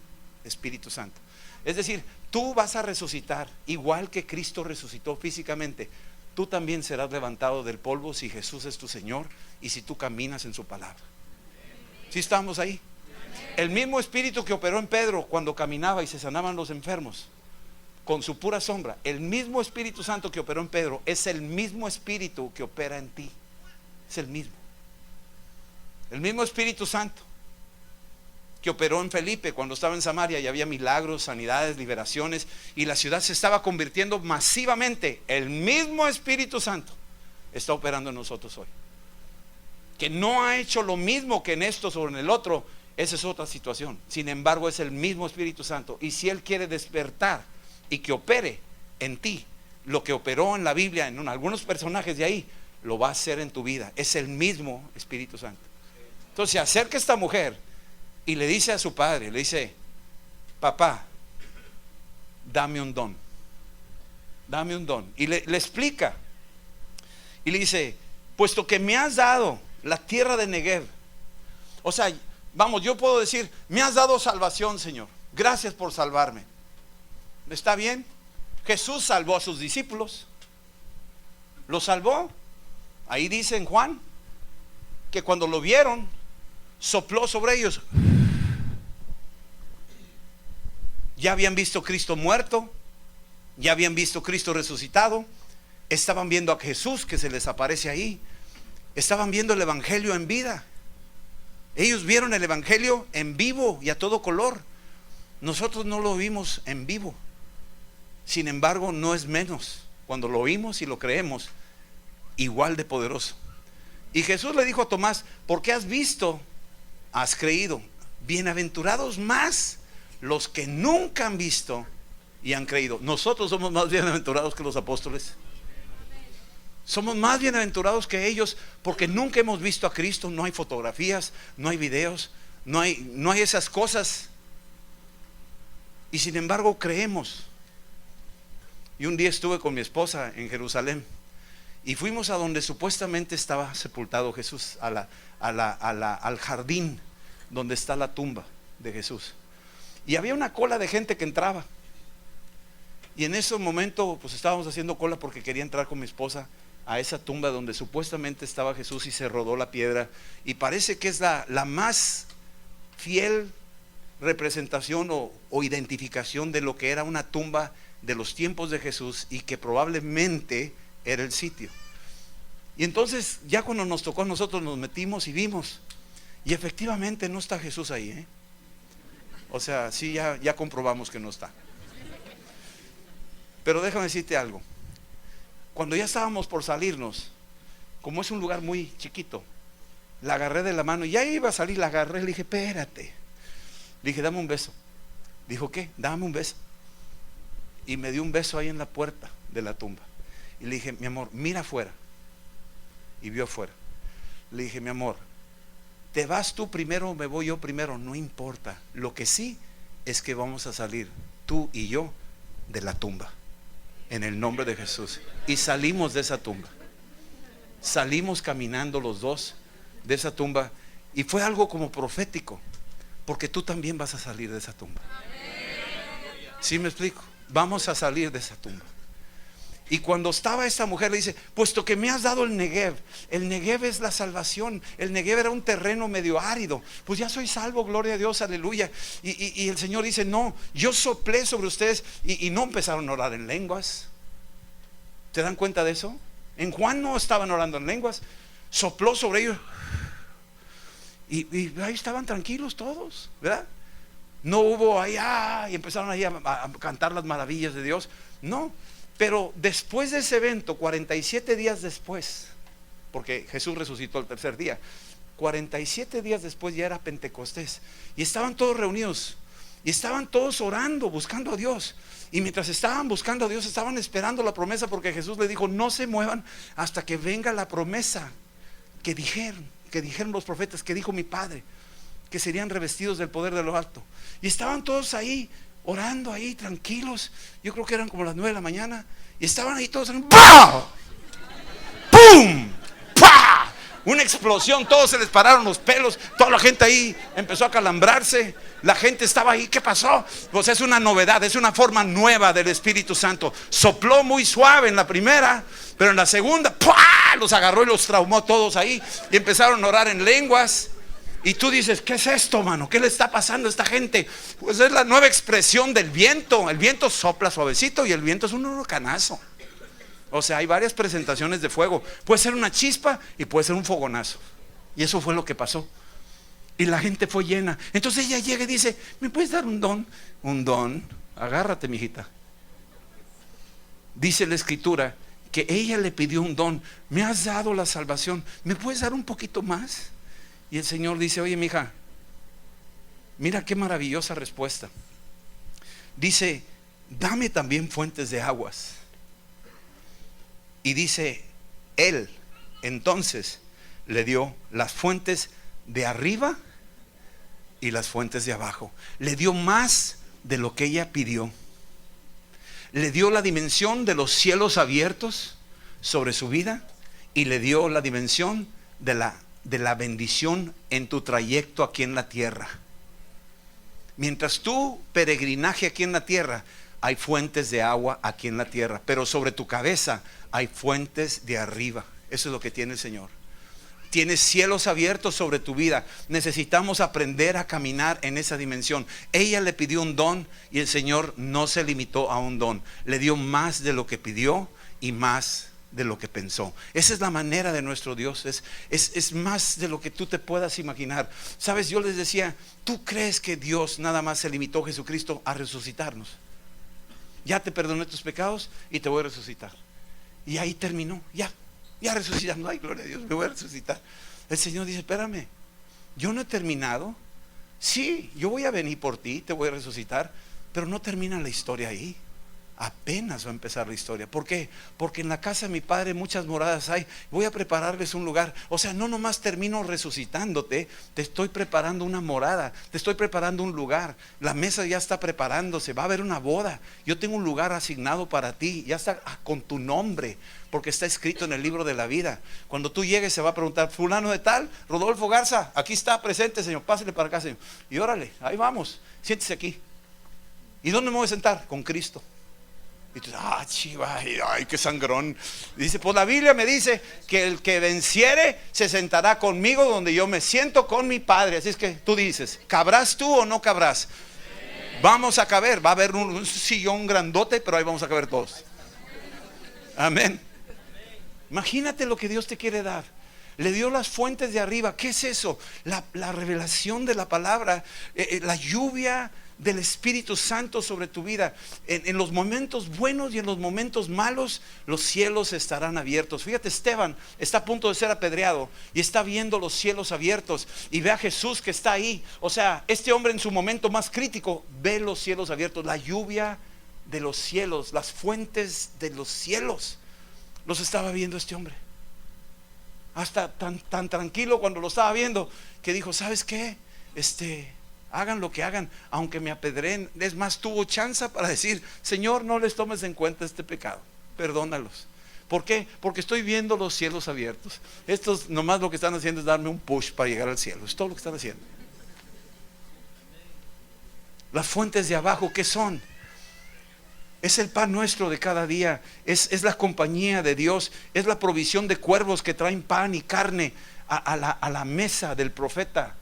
Speaker 1: Espíritu Santo. Es decir, tú vas a resucitar igual que Cristo resucitó físicamente. Tú también serás levantado del polvo si Jesús es tu Señor y si tú caminas en su palabra. ¿Sí estamos ahí? El mismo Espíritu que operó en Pedro cuando caminaba y se sanaban los enfermos con su pura sombra, el mismo Espíritu Santo que operó en Pedro es el mismo Espíritu que opera en ti. Es el mismo. El mismo Espíritu Santo que operó en Felipe cuando estaba en Samaria y había milagros, sanidades, liberaciones, y la ciudad se estaba convirtiendo masivamente. El mismo Espíritu Santo está operando en nosotros hoy. Que no ha hecho lo mismo que en esto o en el otro, esa es otra situación. Sin embargo, es el mismo Espíritu Santo. Y si Él quiere despertar y que opere en ti lo que operó en la Biblia, en algunos personajes de ahí, lo va a hacer en tu vida. Es el mismo Espíritu Santo. Entonces se acerca esta mujer y le dice a su padre, le dice: papá, dame un don. Dame un don. Y le explica. Y le dice: puesto que me has dado la tierra de Negev. O sea, vamos, yo puedo decir: me has dado salvación, Señor. Gracias por salvarme. ¿Está bien? Jesús salvó a sus discípulos. ¿Los salvó? Ahí dice en Juan que cuando lo vieron, sopló sobre ellos. Ya habían visto Cristo muerto, ya habían visto Cristo resucitado, estaban viendo a Jesús que se les aparece ahí, estaban viendo el Evangelio en vida. Ellos vieron el Evangelio en vivo y a todo color. Nosotros no lo vimos en vivo. Sin embargo, no es menos. Cuando lo oímos y lo creemos, igual de poderoso. Y Jesús le dijo a Tomás: porque has visto, has creído. Bienaventurados más los que nunca han visto y han creído. Nosotros somos más bienaventurados que los apóstoles. Somos más bienaventurados que ellos porque nunca hemos visto a Cristo. No hay fotografías, no hay videos, no hay esas cosas. Y sin embargo creemos. Y un día estuve con mi esposa en Jerusalén y fuimos a donde supuestamente estaba sepultado Jesús, al jardín donde está la tumba de Jesús. Y había una cola de gente que entraba. Y en ese momento pues estábamos haciendo cola porque quería entrar con mi esposa a esa tumba donde supuestamente estaba Jesús, y se rodó la piedra. Y parece que es la más fiel representación o identificación de lo que era una tumba de los tiempos de Jesús, y que probablemente era el sitio. Y entonces ya cuando nos tocó a nosotros, nos metimos y vimos, y efectivamente no está Jesús ahí, ¿eh? O sea, sí, ya comprobamos que no está. Pero déjame decirte algo. Cuando ya estábamos por salirnos, como es un lugar muy chiquito, la agarré de la mano y ya iba a salir, la agarré, le dije: espérate. Le dije: dame un beso. Dijo: ¿qué? Dame un beso. Y me dio un beso ahí en la puerta de la tumba. Y le dije: mi amor, mira afuera. Y vio afuera. Le dije: mi amor, ¿te vas tú primero o me voy yo primero? No importa. Lo que sí es que vamos a salir, tú y yo, de la tumba, en el nombre de Jesús. Y salimos de esa tumba. Salimos caminando los dos de esa tumba. Y fue algo como profético, porque tú también vas a salir de esa tumba. ¿Sí me explico? Vamos a salir de esa tumba. Y cuando estaba esta mujer, le dice: puesto que me has dado el Negev. El Negev es la salvación. El Negev era un terreno medio árido. Pues ya soy salvo, gloria a Dios, aleluya. Y el Señor dice: no, yo soplé sobre ustedes. Y no empezaron a orar en lenguas. ¿Te dan cuenta de eso? En Juan no estaban orando en lenguas. Sopló sobre ellos. Y ahí estaban tranquilos todos, ¿verdad? No hubo allá y empezaron ahí a cantar las maravillas de Dios. No. Pero después de ese evento, 47 días después, porque Jesús resucitó el tercer día, 47 días después ya era Pentecostés, y estaban todos reunidos, y estaban todos orando, buscando a Dios. Y mientras estaban buscando a Dios, estaban esperando la promesa, porque Jesús le dijo: no se muevan hasta que venga la promesa que dijeron los profetas, que dijo mi Padre, que serían revestidos del poder de lo alto. Y estaban todos ahí orando ahí tranquilos. Yo creo que eran como las 9 de la mañana. Y estaban ahí todos. ¡Bah! ¡Pum! ¡Pah! Una explosión. Todos se les pararon los pelos. Toda la gente ahí empezó a calambrarse. La gente estaba ahí. ¿Qué pasó? Pues es una novedad. Es una forma nueva del Espíritu Santo. Sopló muy suave en la primera, pero en la segunda ¡pah! Los agarró y los traumó todos ahí. Y empezaron a orar en lenguas. Y tú dices: ¿qué es esto, mano? ¿Qué le está pasando a esta gente? Pues es la nueva expresión del viento. El viento sopla suavecito y el viento es un huracanazo. O sea, hay varias presentaciones de fuego. Puede ser una chispa y puede ser un fogonazo. Y eso fue lo que pasó. Y la gente fue llena. Entonces ella llega y dice: ¿me puedes dar un don? Un don, agárrate, mijita. Dice la escritura que ella le pidió un don. Me has dado la salvación, ¿me puedes dar un poquito más? Y el Señor dice: oye, mija, mira qué maravillosa respuesta. Dice: dame también fuentes de aguas. Y dice, Él entonces le dio las fuentes de arriba y las fuentes de abajo. Le dio más de lo que ella pidió. Le dio la dimensión de los cielos abiertos sobre su vida, y le dio la dimensión de la bendición en tu trayecto aquí en la tierra. Mientras tu peregrinaje aquí en la tierra, hay fuentes de agua aquí en la tierra, pero sobre tu cabeza hay fuentes de arriba. Eso es lo que tiene el Señor. Tienes cielos abiertos sobre tu vida. Necesitamos aprender a caminar en esa dimensión. Ella le pidió un don y el Señor no se limitó a un don. Le dio más de lo que pidió y más de lo que pensó. Esa es la manera de nuestro Dios. Es más de lo que tú te puedas imaginar. Sabes, yo les decía: ¿tú crees que Dios nada más se limitó, Jesucristo, a resucitarnos? Ya te perdoné tus pecados y te voy a resucitar. Y ahí terminó. Ya resucitando. Ay, gloria a Dios, me voy a resucitar. El Señor dice: espérame, yo no he terminado. Sí, yo voy a venir por ti, te voy a resucitar, pero no termina la historia ahí. Apenas va a empezar la historia. ¿Por qué? Porque en la casa de mi Padre muchas moradas hay. Voy a prepararles un lugar. O sea, no nomás termino resucitándote, te estoy preparando una morada, te estoy preparando un lugar. La mesa ya está preparándose, va a haber una boda. Yo tengo un lugar asignado para ti, ya está con tu nombre, porque está escrito en el libro de la vida. Cuando tú llegues se va a preguntar: fulano de tal, Rodolfo Garza, aquí está presente, Señor, pásale para acá, Señor. Y órale, ahí vamos, siéntese aquí. ¿Y dónde me voy a sentar? Con Cristo. Y tú dices: chiva, ay, qué sangrón. Dice: pues la Biblia me dice que el que venciere se sentará conmigo donde yo me siento con mi Padre. Así es que tú dices: ¿cabrás tú o no cabrás? Vamos a caber. Va a haber un sillón grandote, pero ahí vamos a caber todos. Amén. Imagínate lo que Dios te quiere dar. Le dio las fuentes de arriba. ¿Qué es eso? La revelación de la palabra, la lluvia del Espíritu Santo sobre tu vida. En los momentos buenos y en los momentos malos, los cielos estarán abiertos. Fíjate, Esteban está a punto de ser apedreado y está viendo los cielos abiertos y ve a Jesús que está ahí. O sea, este hombre en su momento más crítico ve los cielos abiertos, la lluvia de los cielos, las fuentes de los cielos. Los estaba viendo este hombre. Hasta tan tranquilo cuando lo estaba viendo, que dijo: ¿sabes qué? Hagan lo que hagan, aunque me apedreen. Es más, tuvo chance para decir: Señor, no les tomes en cuenta este pecado, perdónalos. ¿Por qué? Porque estoy viendo los cielos abiertos. Estos nomás lo que están haciendo es darme un push para llegar al cielo. Es todo lo que están haciendo. Las fuentes de abajo, ¿qué son? Es el pan nuestro de cada día. Es la compañía de Dios. Es la provisión de cuervos que traen pan y carne a la mesa del profeta.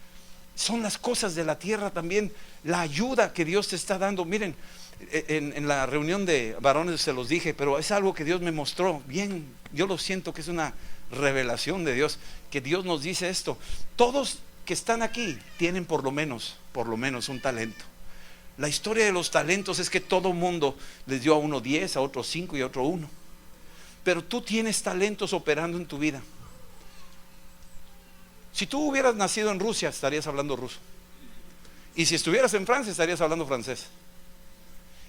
Speaker 1: Son las cosas de la tierra también. La ayuda que Dios te está dando. Miren, en la reunión de varones se los dije, pero es algo que Dios me mostró bien. Yo lo siento que es una revelación de Dios, que Dios nos dice esto: todos que están aquí tienen por lo menos un talento. La historia de los talentos es que todo mundo les dio a uno 10, a otro 5 y a otro 1. Pero tú tienes talentos operando en tu vida. Si tú hubieras nacido en Rusia, estarías hablando ruso. Y si estuvieras en Francia, estarías hablando francés.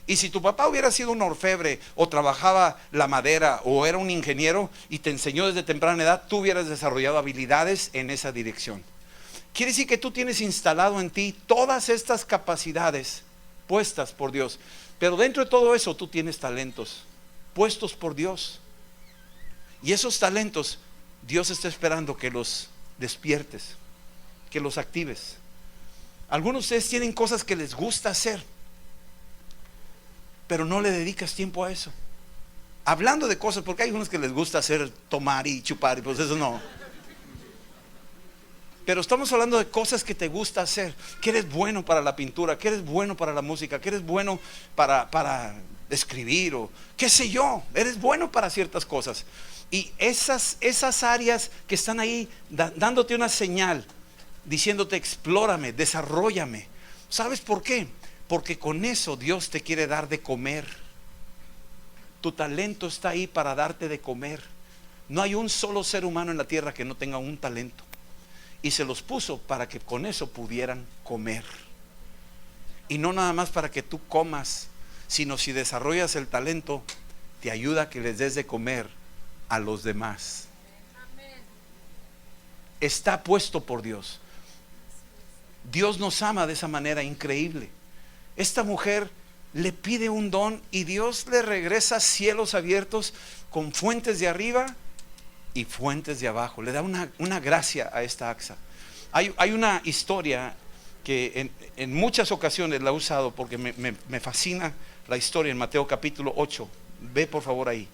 Speaker 1: Y si tu papá hubiera sido un orfebre, o trabajaba la madera, o era un ingeniero y te enseñó desde temprana edad, tú hubieras desarrollado habilidades en esa dirección. Quiere decir que tú tienes instalado en ti todas estas capacidades puestas por Dios. Pero dentro de todo eso tú tienes talentos puestos por Dios. Y esos talentos Dios está esperando que los despiertes, que los actives. Algunos de ustedes tienen cosas que les gusta hacer, pero no le dedicas tiempo a eso. Hablando de cosas, porque hay unos que les gusta hacer, tomar y chupar, y pues eso no. Pero estamos hablando de cosas que te gusta hacer, que eres bueno para la pintura, que eres bueno para la música, que eres bueno para escribir, o qué sé yo, eres bueno para ciertas cosas. Y esas áreas que están ahí dándote una señal, diciéndote explórame, desarróllame. ¿Sabes por qué? Porque con eso Dios te quiere dar de comer. Tu talento está ahí para darte de comer. No hay un solo ser humano en la tierra que no tenga un talento. Y se los puso para que con eso pudieran comer. Y no nada más para que tú comas, sino si desarrollas el talento, te ayuda a que les des de comer a los demás. Está puesto por Dios. Dios nos ama de esa manera increíble. Esta mujer le pide un don y Dios le regresa cielos abiertos con fuentes de arriba y fuentes de abajo. Le da una gracia a esta Axa. Hay una historia que en muchas ocasiones la he usado porque me fascina la historia en Mateo capítulo 8. Ve por favor ahí.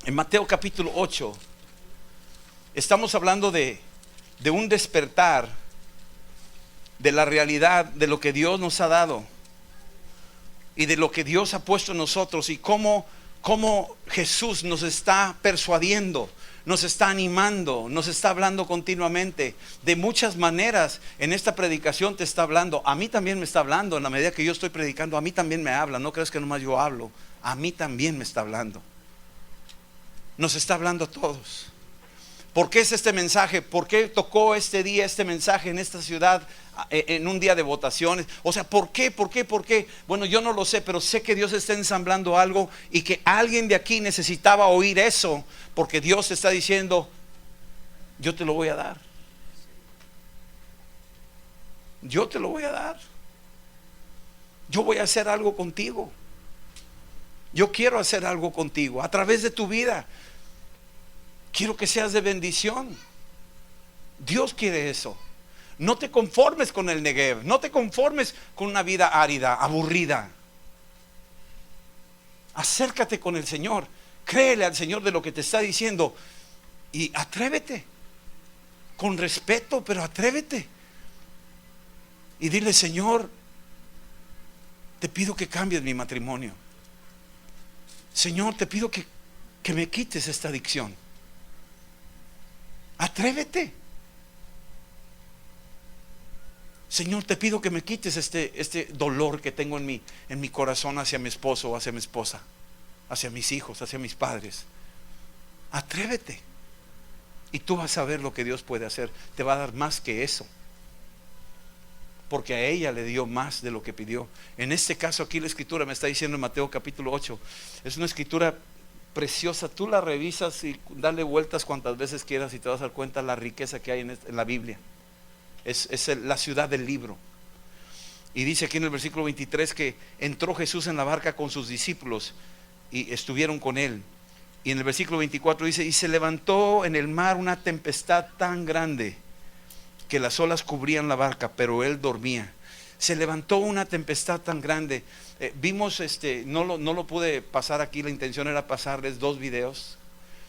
Speaker 1: En Mateo capítulo 8 estamos hablando de un despertar de la realidad de lo que Dios nos ha dado y de lo que Dios ha puesto en nosotros, y cómo Jesús nos está persuadiendo, nos está animando, nos está hablando continuamente. De muchas maneras en esta predicación te está hablando. A mí también me está hablando. En la medida que yo estoy predicando, a mí también me habla. No creas que nomás yo hablo, a mí también me está hablando. Nos está hablando a todos. ¿Por qué es este mensaje? ¿Por qué tocó este día este mensaje en esta ciudad en un día de votaciones? O sea, ¿por qué? Bueno, yo no lo sé, pero sé que Dios está ensamblando algo y que alguien de aquí necesitaba oír eso, porque Dios está diciendo: yo te lo voy a dar. Yo te lo voy a dar. Yo voy a hacer algo contigo. Yo quiero hacer algo contigo a través de tu vida. Quiero que seas de bendición. Dios quiere eso. No te conformes con el Negev. No te conformes con una vida árida, aburrida. Acércate con el Señor. Créele al Señor de lo que te está diciendo. Y atrévete. Con respeto, pero atrévete. Y dile: Señor, te pido que cambies mi matrimonio. Señor, te pido que me quites esta adicción. Atrévete. Señor, te pido que me quites este dolor que tengo en mi corazón hacia mi esposo o hacia mi esposa, hacia mis hijos, hacia mis padres. Atrévete. Y tú vas a ver lo que Dios puede hacer. Te va a dar más que eso, porque a ella le dio más de lo que pidió. En este caso aquí la escritura me está diciendo en Mateo capítulo 8. Es una escritura preciosa. Tú la revisas y dale vueltas cuantas veces quieras y te vas a dar cuenta la riqueza que hay en la Biblia. Es la ciudad del libro. Y dice aquí en el versículo 23 que entró Jesús en la barca con sus discípulos y estuvieron con él. Y en el versículo 24 dice: y se levantó en el mar una tempestad tan grande que las olas cubrían la barca, pero él dormía. Se levantó una tempestad tan grande. Vimos no lo pude pasar aquí. La intención era pasarles 2 videos,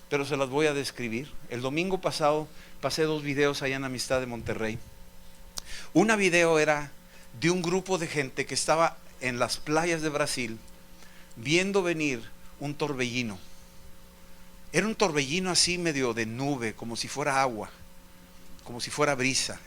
Speaker 1: pero se las voy a describir. El domingo pasado pasé 2 videos allá en Amistad de Monterrey. Una video era de un grupo de gente que estaba en las playas de Brasil viendo venir un torbellino. Era un torbellino así medio de nube, como si fuera agua, como si fuera brisa.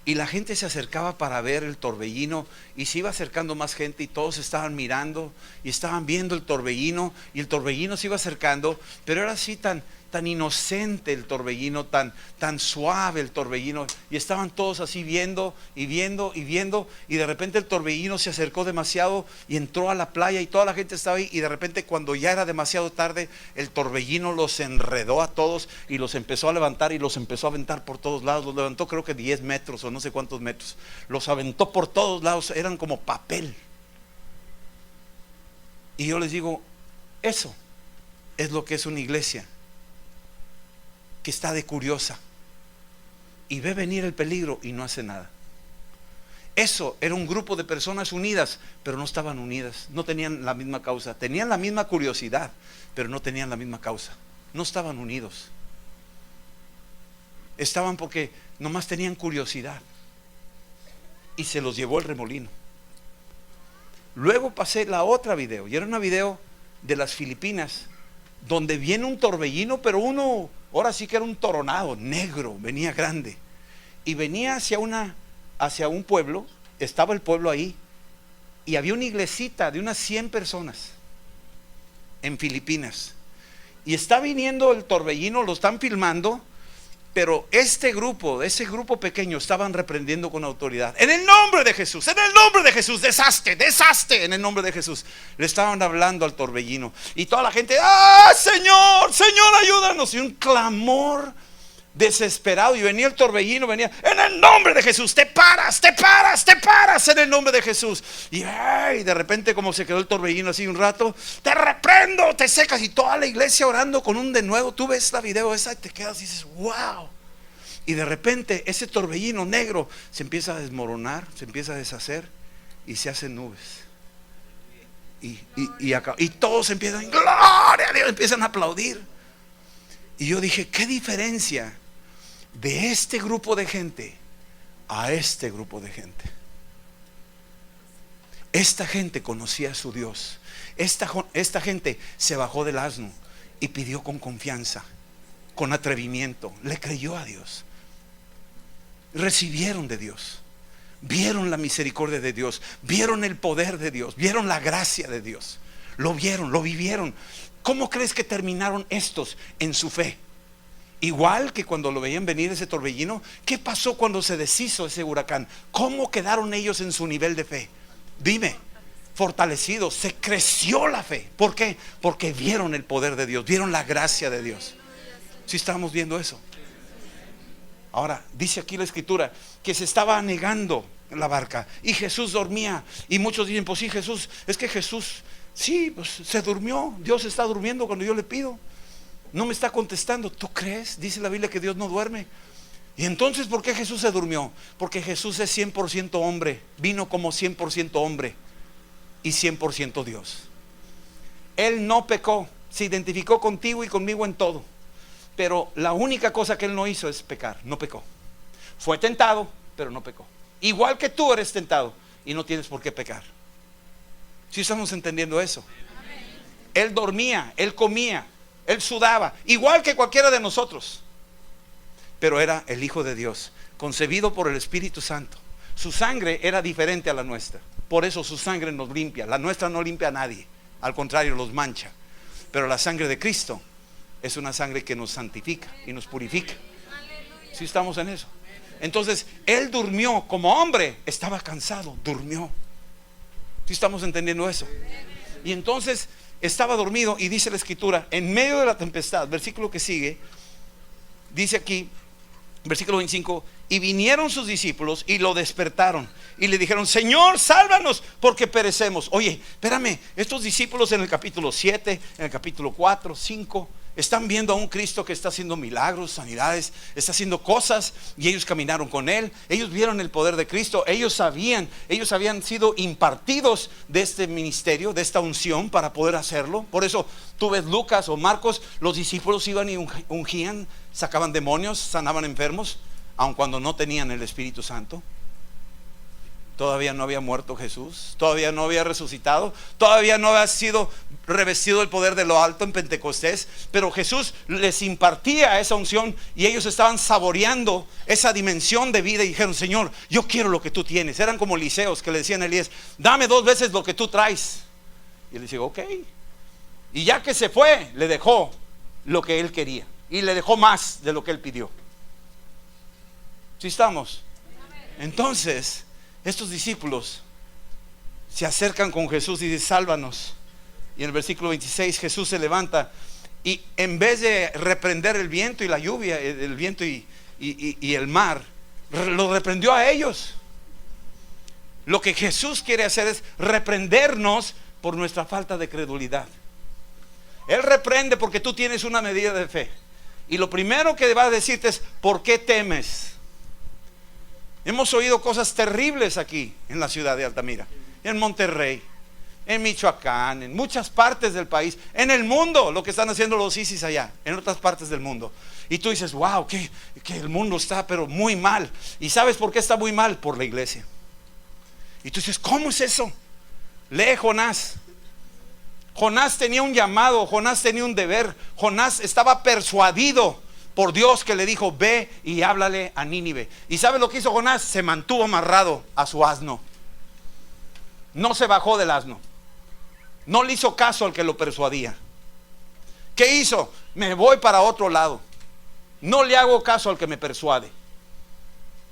Speaker 1: Y la gente se acercaba para ver el torbellino, y se iba acercando más gente, y todos estaban mirando y estaban viendo el torbellino, y el torbellino se iba acercando, pero era así tan inocente el torbellino, tan suave el torbellino, y estaban todos así viendo y viendo y viendo, y de repente el torbellino se acercó demasiado y entró a la playa y toda la gente estaba ahí, y de repente cuando ya era demasiado tarde, el torbellino los enredó a todos y los empezó a levantar y los empezó a aventar por todos lados. Los levantó creo que 10 metros o no sé cuántos metros, los aventó por todos lados, eran como papel. Y yo les digo, eso es lo que es una iglesia que está de curiosa y ve venir el peligro y no hace nada. Eso era un grupo de personas unidas, pero no estaban unidas, no tenían la misma causa. Tenían la misma curiosidad, pero no tenían la misma causa. No estaban unidos. Estaban porque nomás tenían curiosidad y se los llevó el remolino. Luego pasé la otra video, y era una video de las Filipinas, donde viene un torbellino, pero uno, ahora sí que era un toronado, negro, venía grande. Y venía hacia un pueblo, estaba el pueblo ahí, y había una iglesita de unas 100 personas en Filipinas. Y está viniendo el torbellino, lo están filmando, pero ese grupo pequeño estaban reprendiendo con autoridad. En el nombre de Jesús, en el nombre de Jesús, desastre, en el nombre de Jesús. Le estaban hablando al torbellino. Y toda la gente, ¡ah, Señor, Señor, ayúdanos! Y un clamor desesperado. Y venía el torbellino, venía, en el nombre de Jesús, te paras en el nombre de Jesús. Y de repente, como se quedó el torbellino así un rato, te reprendo, te secas. Y toda la iglesia orando con un denuedo. Tú ves la video esa y te quedas y dices, wow. Y de repente ese torbellino negro se empieza a desmoronar, se empieza a deshacer y se hacen nubes. Y todos empiezan, gloria a Dios, empiezan a aplaudir. Y yo dije, qué diferencia de este grupo de gente a este grupo de gente. Esta gente conocía a su Dios. Esta gente se bajó del asno y pidió con confianza, con atrevimiento. Le creyó a Dios. Recibieron de Dios. Vieron la misericordia de Dios. Vieron el poder de Dios. Vieron la gracia de Dios. Lo vieron, lo vivieron. ¿Cómo crees que terminaron estos en su fe? Igual que cuando lo veían venir ese torbellino. ¿Qué pasó cuando se deshizo ese huracán? ¿Cómo quedaron ellos en su nivel de fe? Dime. Fortalecidos, se creció la fe. ¿Por qué? Porque vieron el poder de Dios, vieron la gracia de Dios. ¿Sí estamos viendo eso? Ahora, dice aquí la escritura que se estaba anegando la barca y Jesús dormía. Y muchos dicen, pues sí, Jesús, es que Jesús, sí, pues se durmió. Dios está durmiendo cuando yo le pido. No me está contestando. ¿Tú crees? Dice la Biblia que Dios no duerme. Y entonces, ¿por qué Jesús se durmió? Porque Jesús es 100% hombre. Vino como 100% hombre y 100% Dios. Él no pecó. Se identificó contigo y conmigo en todo. Pero la única cosa que Él no hizo es pecar. No pecó. Fue tentado, pero no pecó. Igual que tú eres tentado y no tienes por qué pecar. ¿Sí estamos entendiendo eso? Él dormía, Él comía, Él sudaba, igual que cualquiera de nosotros. Pero era el Hijo de Dios, concebido por el Espíritu Santo. Su sangre era diferente a la nuestra. Por eso su sangre nos limpia. La nuestra no limpia a nadie. Al contrario, los mancha. Pero la sangre de Cristo es una sangre que nos santifica y nos purifica. ¿Sí estamos en eso? Entonces, Él durmió como hombre. Estaba cansado, durmió. ¿Sí estamos entendiendo eso? Y entonces estaba dormido y dice la escritura, en medio de la tempestad, versículo que sigue, dice aquí, versículo 25, y vinieron sus discípulos y lo despertaron y le dijeron, Señor, sálvanos porque perecemos. Oye, espérame, estos discípulos en el capítulo 7, en el capítulo 4, 5, están viendo a un Cristo que está haciendo milagros, sanidades, está haciendo cosas, y ellos caminaron con Él. Ellos vieron el poder de Cristo. Ellos habían sido impartidos de este ministerio, de esta unción para poder hacerlo. Por eso tú ves Lucas o Marcos, los discípulos iban y ungían, sacaban demonios, sanaban enfermos, aun cuando no tenían el Espíritu Santo. Todavía no había muerto Jesús, todavía no había resucitado, todavía no había sido revestido el poder de lo alto en Pentecostés, pero Jesús les impartía esa unción y ellos estaban saboreando esa dimensión de vida y dijeron, Señor, yo quiero lo que tú tienes. Eran como Eliseos que le decían a Elías, dame 2 veces lo que tú traes. Y él decía, ok. Y ya que se fue, le dejó lo que él quería y le dejó más de lo que él pidió. ¿Sí estamos? Entonces estos discípulos se acercan con Jesús y dicen, sálvanos. Y en el versículo 26 Jesús se levanta y en vez de reprender el viento y la lluvia, el viento y el mar, lo reprendió a ellos. Lo que Jesús quiere hacer es reprendernos por nuestra falta de credulidad. Él reprende porque tú tienes una medida de fe. Y lo primero que va a decirte es, ¿por qué temes? Hemos oído cosas terribles aquí en la ciudad de Altamira, en Monterrey, en Michoacán, en muchas partes del país, en el mundo, lo que están haciendo los ISIS allá, en otras partes del mundo. Y tú dices, wow, que el mundo está pero muy mal. ¿Y sabes por qué está muy mal? Por la iglesia. Y tú dices, ¿cómo es eso? Lee Jonás. Jonás tenía un llamado, Jonás tenía un deber. Jonás estaba persuadido por Dios, que le dijo: ve y háblale a Nínive. ¿Y sabe lo que hizo Jonás? Se mantuvo amarrado a su asno. No se bajó del asno. No le hizo caso al que lo persuadía. ¿Qué hizo? Me voy para otro lado. No le hago caso al que me persuade.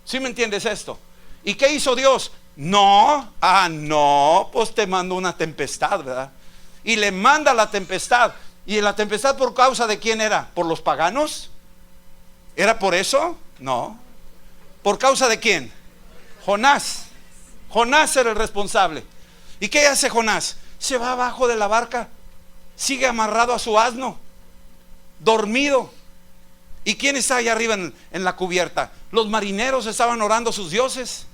Speaker 1: ¿Sí me entiendes esto? ¿Y qué hizo Dios? No, pues te mando una tempestad, ¿verdad? Y le manda la tempestad. ¿Y la tempestad por causa de quién era? ¿Por los paganos? ¿Era por eso? No. ¿Por causa de quién? Jonás. Jonás era el responsable. ¿Y qué hace Jonás? Se va abajo de la barca, sigue amarrado a su asno, dormido. ¿Y quién está allá arriba en la cubierta? Los marineros estaban orando a sus dioses.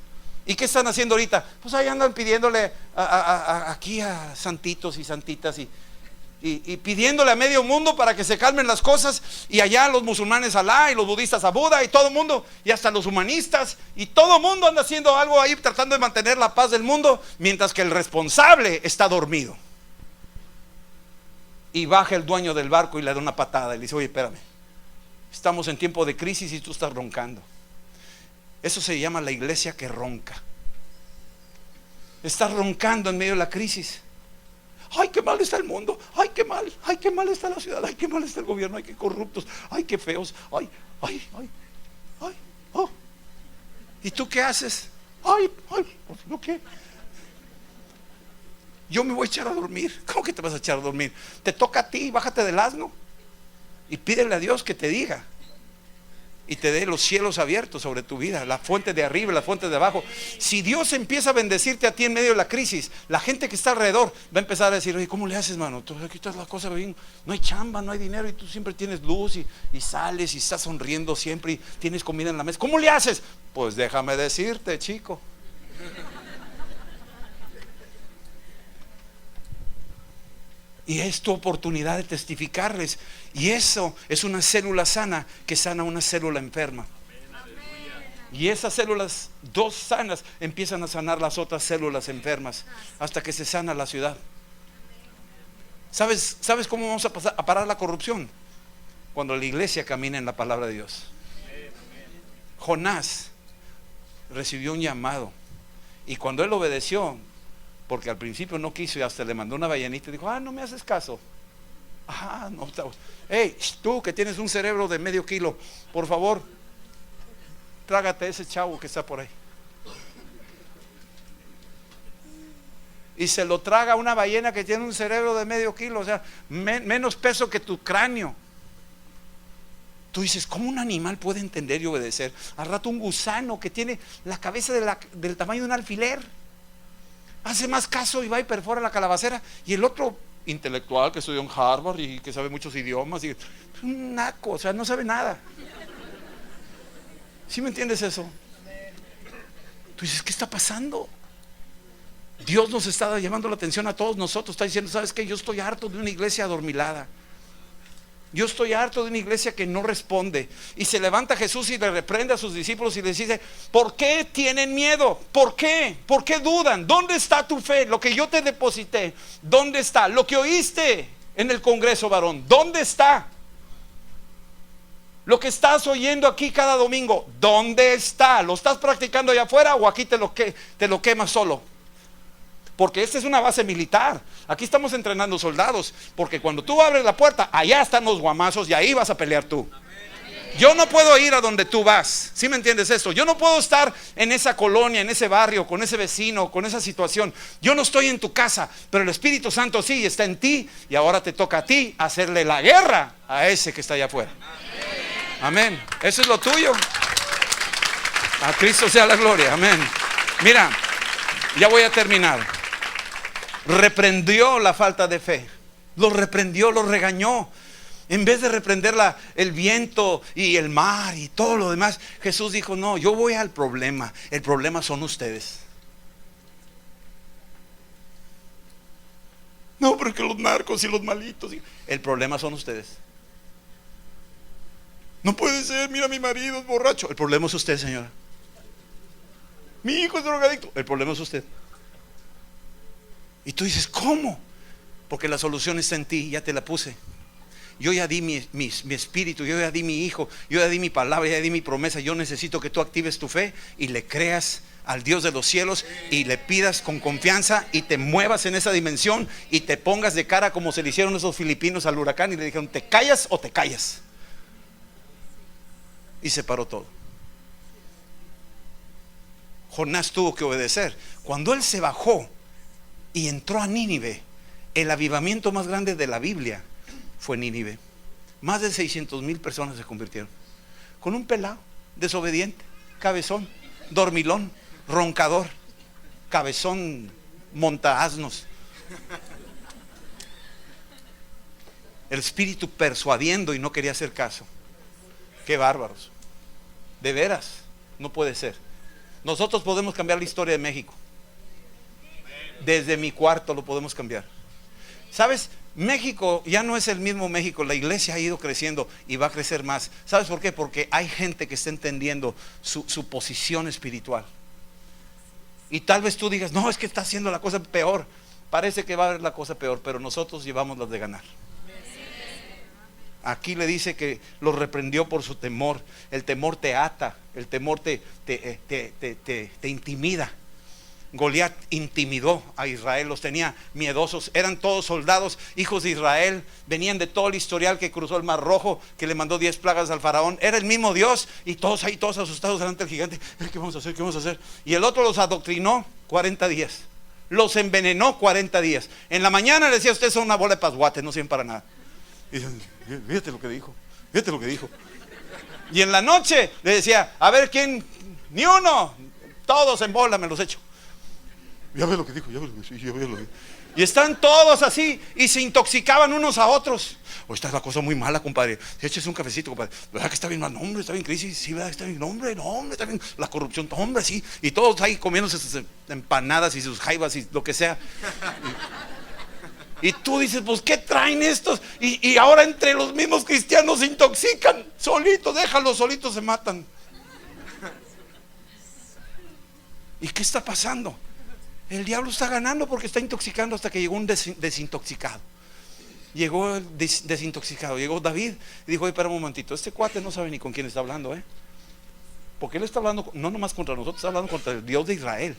Speaker 1: ¿Y qué están haciendo ahorita? Pues ahí andan pidiéndole aquí a santitos y santitas y pidiéndole a medio mundo para que se calmen las cosas. Y allá los musulmanes a Alá y los budistas a Buda y todo el mundo, y hasta los humanistas, y todo el mundo anda haciendo algo ahí, tratando de mantener la paz del mundo, mientras que el responsable está dormido. Y baja el dueño del barco y le da una patada y le dice: oye, espérame, estamos en tiempo de crisis y tú estás roncando. Eso se llama la iglesia que ronca. Estás roncando en medio de la crisis. Ay, qué mal está el mundo. Ay, qué mal está la ciudad. Ay, qué mal está el gobierno. Ay, qué corruptos. Ay, qué feos. Ay. Oh. ¿Y tú qué haces? Pues ¿yo qué? Yo me voy a echar a dormir. ¿Cómo que te vas a echar a dormir? Te toca a ti, bájate del asno y pídele a Dios que te diga y te dé los cielos abiertos sobre tu vida, la fuente de arriba y la fuente de abajo. Si Dios empieza a bendecirte a ti en medio de la crisis, la gente que está alrededor va a empezar a decir: oye, ¿cómo le haces, mano? Aquí estás la cosa bien, no hay chamba, no hay dinero, y tú siempre tienes luz y sales y estás sonriendo siempre y tienes comida en la mesa. ¿Cómo le haces? Pues déjame decirte, chico. Y es tu oportunidad de testificarles. Y eso es una célula sana que sana una célula enferma. Y esas células, dos sanas, empiezan a sanar las otras células enfermas, hasta que se sana la ciudad. ¿Sabes cómo vamos a parar la corrupción? Cuando la iglesia camina en la palabra de Dios. Jonás recibió un llamado, y cuando él obedeció, porque al principio no quiso y hasta le mandó una ballenita y dijo: no me haces caso. No. Hey, tú que tienes un cerebro de medio kilo, por favor, trágate ese chavo que está por ahí. Y se lo traga una ballena que tiene un cerebro de medio kilo, o sea, menos peso que tu cráneo. Tú dices: ¿cómo un animal puede entender y obedecer? Al rato un gusano que tiene la cabeza del tamaño de un alfiler hace más caso y va y perfora la calabacera. Y el otro intelectual que estudió en Harvard y que sabe muchos idiomas, y es un naco, o sea, no sabe nada. ¿Sí me entiendes eso? Tú dices: ¿qué está pasando? Dios nos está llamando la atención a todos nosotros. Está diciendo: ¿sabes qué? Yo estoy harto de una iglesia adormilada. Yo estoy harto de una iglesia que no responde. Y se levanta Jesús y le reprende a sus discípulos y les dice: ¿por qué tienen miedo? ¿Por qué? ¿Por qué dudan? ¿Dónde está tu fe? Lo que yo te deposité, ¿dónde está? Lo que oíste en el Congreso varón, ¿dónde está? Lo que estás oyendo aquí cada domingo, ¿dónde está? ¿Lo estás practicando allá afuera o aquí te lo quemas solo? Porque esta es una base militar. Aquí estamos entrenando soldados. Porque cuando tú abres la puerta, allá están los guamazos y ahí vas a pelear tú. Yo no puedo ir a donde tú vas. ¿Sí me entiendes esto? Yo no puedo estar en esa colonia, en ese barrio, con ese vecino, con esa situación. Yo no estoy en tu casa, pero el Espíritu Santo sí está en ti. Y ahora te toca a ti hacerle la guerra a ese que está allá afuera. Amén. Eso es lo tuyo. A Cristo sea la gloria. Amén. Mira, ya voy a terminar. Reprendió la falta de fe. Los reprendió, los regañó. En vez de reprender el viento y el mar y todo lo demás, Jesús dijo: no, yo voy al problema. El problema son ustedes. No, porque los narcos y los malitos. El problema son ustedes. No puede ser, mira, mi marido es borracho. El problema es usted, señora. Mi hijo es drogadicto. El problema es usted. Y tú dices: ¿cómo? Porque la solución está en ti, ya te la puse. Yo ya di mi espíritu, yo ya di mi hijo, yo ya di mi palabra, ya di mi promesa. Yo necesito que tú actives tu fe y le creas al Dios de los cielos y le pidas con confianza y te muevas en esa dimensión y te pongas de cara como se le hicieron esos filipinos al huracán y le dijeron: ¿te callas o te callas? Y se paró todo. Jonás tuvo que obedecer. Cuando él se bajó y entró a Nínive, el avivamiento más grande de la Biblia fue Nínive. Más de 600,000 personas se convirtieron. Con un pelado, desobediente, cabezón, dormilón, roncador, cabezón, montaasnos. El espíritu persuadiendo y no quería hacer caso. Qué bárbaros. De veras, no puede ser. Nosotros podemos cambiar la historia de México. Desde mi cuarto lo podemos cambiar. ¿Sabes? México ya no es el mismo México. La iglesia ha ido creciendo y va a crecer más. ¿Sabes por qué? Porque hay gente que está entendiendo su posición espiritual. Y tal vez tú digas: no, es que está haciendo la cosa peor. Parece que va a haber la cosa peor, pero nosotros llevamos las de ganar. Aquí le dice que lo reprendió por su temor. El temor te ata, el temor te intimida. Goliat intimidó a Israel, los tenía miedosos. Eran todos soldados, hijos de Israel. Venían de todo el historial que cruzó el Mar Rojo, que le mandó 10 plagas al faraón. Era el mismo Dios y todos ahí, todos asustados delante del gigante. ¿Qué vamos a hacer? ¿Qué vamos a hacer? Y el otro los adoctrinó 40 días. Los envenenó 40 días. En la mañana le decía: ustedes son una bola de pasguates, no sirven para nada. Y fíjate lo que dijo, fíjate lo que dijo. Y en la noche le decía: a ver quién, ni uno, todos en bola me los echo. Ya ves lo que dijo, ya ves lo que dijo. Y están todos así y se intoxicaban unos a otros. O esta es la cosa muy mala, compadre. Eches un cafecito, compadre. ¿Verdad que está bien mal? No, hombre, está bien crisis. Sí, ¿verdad que está bien? No, hombre, está bien. La corrupción, hombre, sí. Y todos ahí comiéndose sus empanadas y sus jaivas y lo que sea. Y tú dices: pues ¿qué traen estos? Y ahora entre los mismos cristianos se intoxican. Solitos, déjalos, solitos se matan. ¿Y qué está pasando? El diablo está ganando porque está intoxicando hasta que llegó un desintoxicado. Llegó el desintoxicado, llegó David y dijo: oye, espera un momentito, este cuate no sabe ni con quién está hablando, porque él está hablando no nomás contra nosotros, está hablando contra el Dios de Israel.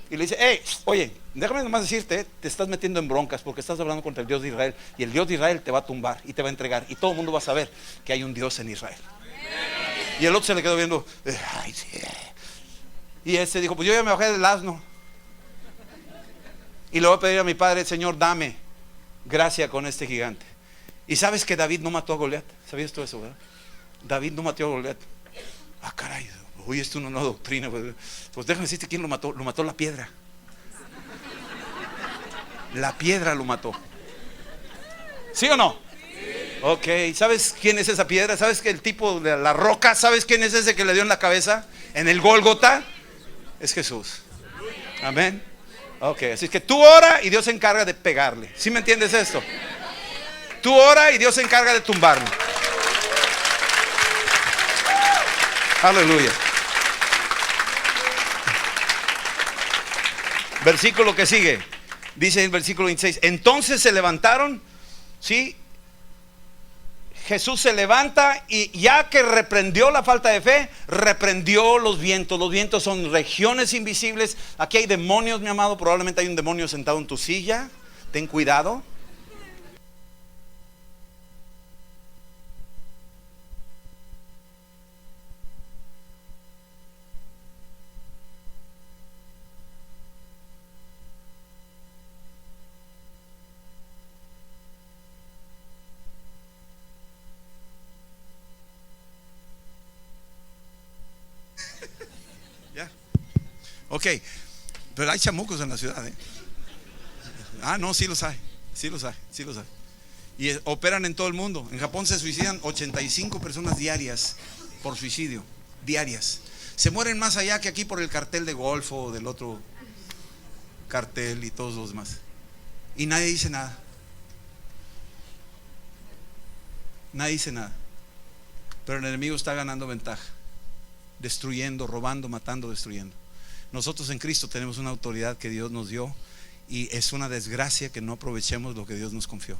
Speaker 1: Y le dice: hey, oye, déjame nomás decirte, te estás metiendo en broncas porque estás hablando contra el Dios de Israel. Y el Dios de Israel te va a tumbar y te va a entregar. Y todo el mundo va a saber que hay un Dios en Israel. Y el otro se le quedó viendo: ay, sí. Y ese dijo: pues yo ya me bajé del asno y le voy a pedir a mi padre: Señor, dame gracia con este gigante. Y sabes que David no mató a Goliat. ¿Sabías tú eso, verdad? David no mató a Goliat. Ah, caray, oye, esto no es una doctrina. Pues déjame decirte quién lo mató. Lo mató la piedra. La piedra lo mató. ¿Sí o no? Ok, ¿sabes quién es esa piedra? ¿Sabes que el tipo de la roca? ¿Sabes quién es ese que le dio en la cabeza? En el Gólgota. Es Jesús. Amén. Ok, así que tú ora y Dios se encarga de pegarle. ¿Sí me entiendes esto? Tú ora y Dios se encarga de tumbarle. Aleluya. Versículo que sigue. Dice en el versículo 26: entonces se levantaron, ¿sí? Jesús se levanta y ya que reprendió la falta de fe, reprendió los vientos. Los vientos son regiones invisibles. Aquí hay demonios, mi amado. Probablemente hay un demonio sentado en tu silla. Ten cuidado. Ya. Ok, pero hay chamucos en la ciudad, Ah, no, sí los hay. Sí los hay, sí los hay. Y operan en todo el mundo. En Japón se suicidan 85 personas diarias por suicidio. Diarias. Se mueren más allá que aquí por el cartel de Golfo o del otro cartel y todos los demás. Y nadie dice nada. Nadie dice nada. Pero el enemigo está ganando ventaja. Destruyendo, robando, matando, destruyendo. Nosotros en Cristo tenemos una autoridad que Dios nos dio Y es una desgracia que no aprovechemos lo que Dios nos confió.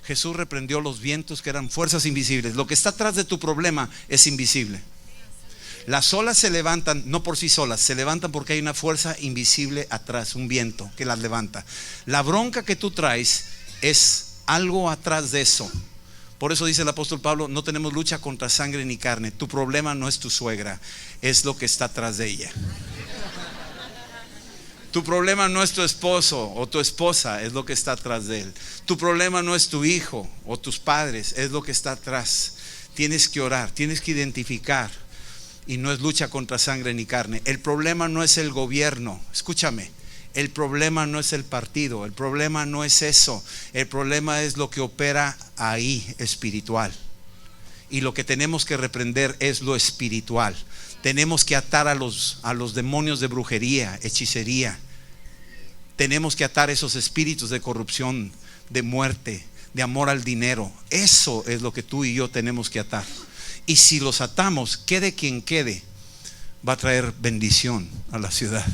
Speaker 1: Jesús reprendió los vientos, que eran fuerzas invisibles. Lo que está atrás de tu problema es invisible. Las olas se levantan no por sí solas, se levantan porque hay una fuerza invisible atrás, un viento que las levanta. La bronca que tú traes es algo atrás de eso. Por eso dice el apóstol Pablo: no tenemos lucha contra sangre ni carne. Tu problema no es tu suegra, es lo que está atrás de ella. Tu problema no es tu esposo o tu esposa, es lo que está atrás de él. Tu problema no es tu hijo o tus padres, es lo que está atrás. Tienes que orar, tienes que identificar. Y no es lucha contra sangre ni carne. El problema no es el gobierno, escúchame. El problema no es el partido, el problema no es eso. El problema es lo que opera ahí, espiritual. Y lo que tenemos que reprender es lo espiritual. Tenemos que atar a los demonios de brujería, hechicería. Tenemos que atar esos espíritus de corrupción, de muerte, de amor al dinero. Eso es lo que tú y yo tenemos que atar. Y si los atamos, quede quien quede, va a traer bendición a la ciudad,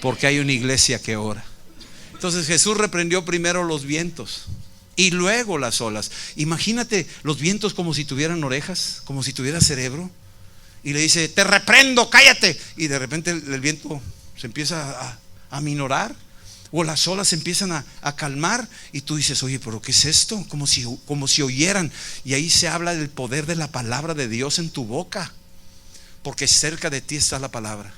Speaker 1: porque hay una iglesia que ora. Entonces Jesús reprendió primero los vientos y luego las olas. Imagínate los vientos como si tuvieran orejas, como si tuviera cerebro. Y le dice: te reprendo, cállate. Y de repente el viento se empieza a minorar, o las olas se empiezan a calmar. Y tú dices: oye, pero ¿qué es esto? Como si oyeran. Y ahí se habla del poder de la palabra de Dios en tu boca, porque cerca de ti está la palabra.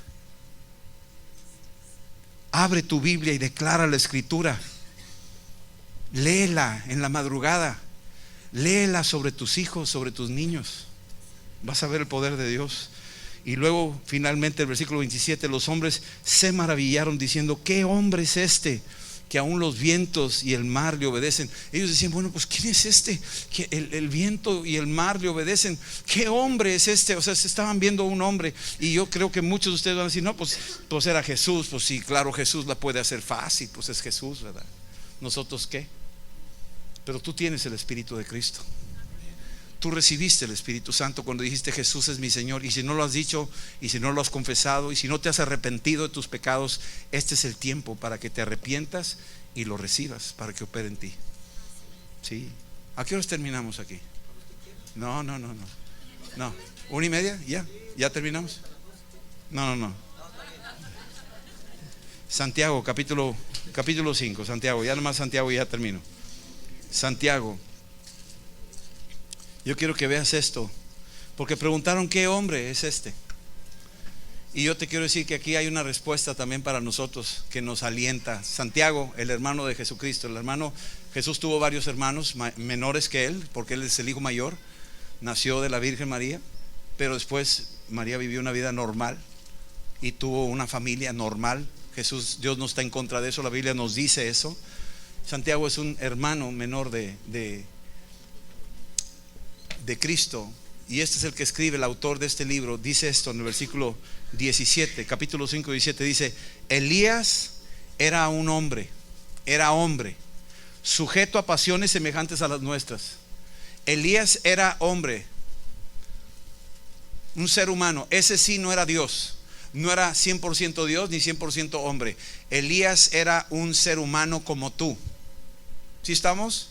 Speaker 1: Abre tu Biblia y declara la escritura. Léela en la madrugada. Léela sobre tus hijos, sobre tus niños. Vas a ver el poder de Dios. Y luego finalmente el versículo 27: los hombres se maravillaron diciendo: ¿qué hombre es este que aún los vientos y el mar le obedecen? Ellos decían: bueno, pues ¿quién es este que el viento y el mar le obedecen? ¿Qué hombre es este? O sea, se estaban viendo un hombre. Y yo creo que muchos de ustedes van a decir: no, pues era Jesús. Pues sí, claro, Jesús la puede hacer fácil, pues es Jesús, ¿verdad? ¿Nosotros qué? Pero tú tienes el Espíritu de Cristo. Tú recibiste el Espíritu Santo cuando dijiste: Jesús es mi Señor. Y si no lo has dicho, y si no lo has confesado, y si no te has arrepentido de tus pecados, este es el tiempo para que te arrepientas y lo recibas, para que opere en ti. ¿Sí? ¿A qué horas terminamos aquí? No. 1:30, ya terminamos. No. Santiago, capítulo 5. Santiago, ya nomás Santiago y ya termino. Santiago. Yo quiero que veas esto, porque preguntaron: ¿qué hombre es este? Y yo te quiero decir que aquí hay una respuesta también para nosotros que nos alienta. Santiago, el hermano de Jesucristo, Jesús tuvo varios hermanos menores que él, porque él es el hijo mayor. Nació de la Virgen María, pero después María vivió una vida normal y tuvo una familia normal. Dios no está en contra de eso, la Biblia nos dice eso. Santiago es un hermano menor de Cristo, y este es el que escribe, el autor de este libro. Dice esto en el versículo 17, capítulo 5, 17, dice: Elías era un hombre, sujeto a pasiones semejantes a las nuestras. Elías era hombre, un ser humano. Ese sí no era Dios, no era 100% Dios ni 100% hombre. Elías era un ser humano como tú. ¿Sí estamos?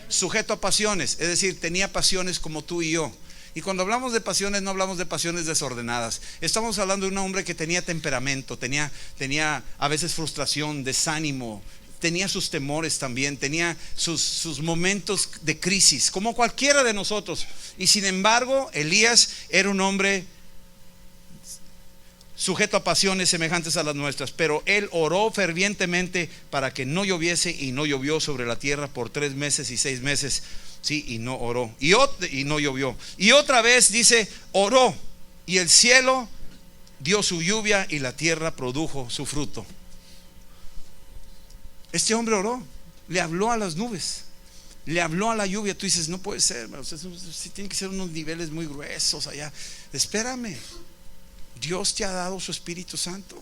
Speaker 1: Sujeto a pasiones, es decir, tenía pasiones como tú y yo. Y cuando hablamos de pasiones, no hablamos de pasiones desordenadas. Estamos hablando de un hombre que tenía temperamento, tenía a veces frustración, desánimo, tenía sus temores también, tenía sus momentos de crisis, como cualquiera de nosotros. Y sin embargo, Elías era un hombre sujeto a pasiones semejantes a las nuestras, pero él oró fervientemente para que no lloviese, y no llovió sobre la tierra por 3 meses y 6 meses. Sí, y no oró, y no llovió. Y otra vez dice: oró, y el cielo dio su lluvia y la tierra produjo su fruto. Este hombre oró, le habló a las nubes, le habló a la lluvia. Tú dices: no puede ser, si tienen que ser unos niveles muy gruesos allá. Espérame, Dios te ha dado su Espíritu Santo.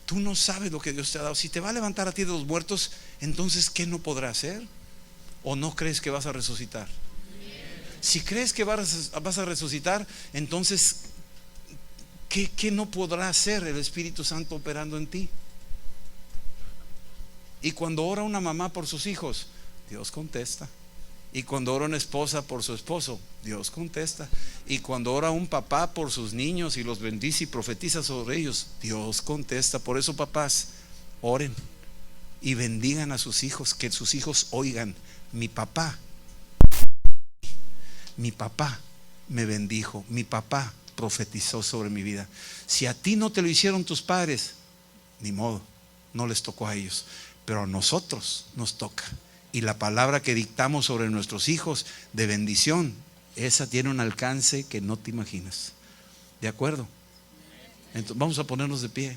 Speaker 1: Tú no sabes lo que Dios te ha dado. Si te va a levantar a ti de los muertos, entonces ¿qué no podrá hacer? ¿O no crees que vas a resucitar? Si crees que vas a resucitar, entonces ¿qué no podrá hacer el Espíritu Santo operando en ti? Y cuando ora una mamá por sus hijos, Dios contesta. Y cuando ora una esposa por su esposo, Dios contesta. Y cuando ora un papá por sus niños y los bendice y profetiza sobre ellos, Dios contesta. Por eso, papás, oren y bendigan a sus hijos, que sus hijos oigan: mi papá me bendijo, mi papá profetizó sobre mi vida. Si a ti no te lo hicieron tus padres, ni modo, no les tocó a ellos, pero a nosotros nos toca. Y la palabra que dictamos sobre nuestros hijos de bendición, esa tiene un alcance que no te imaginas. ¿De acuerdo? Entonces vamos a ponernos de pie.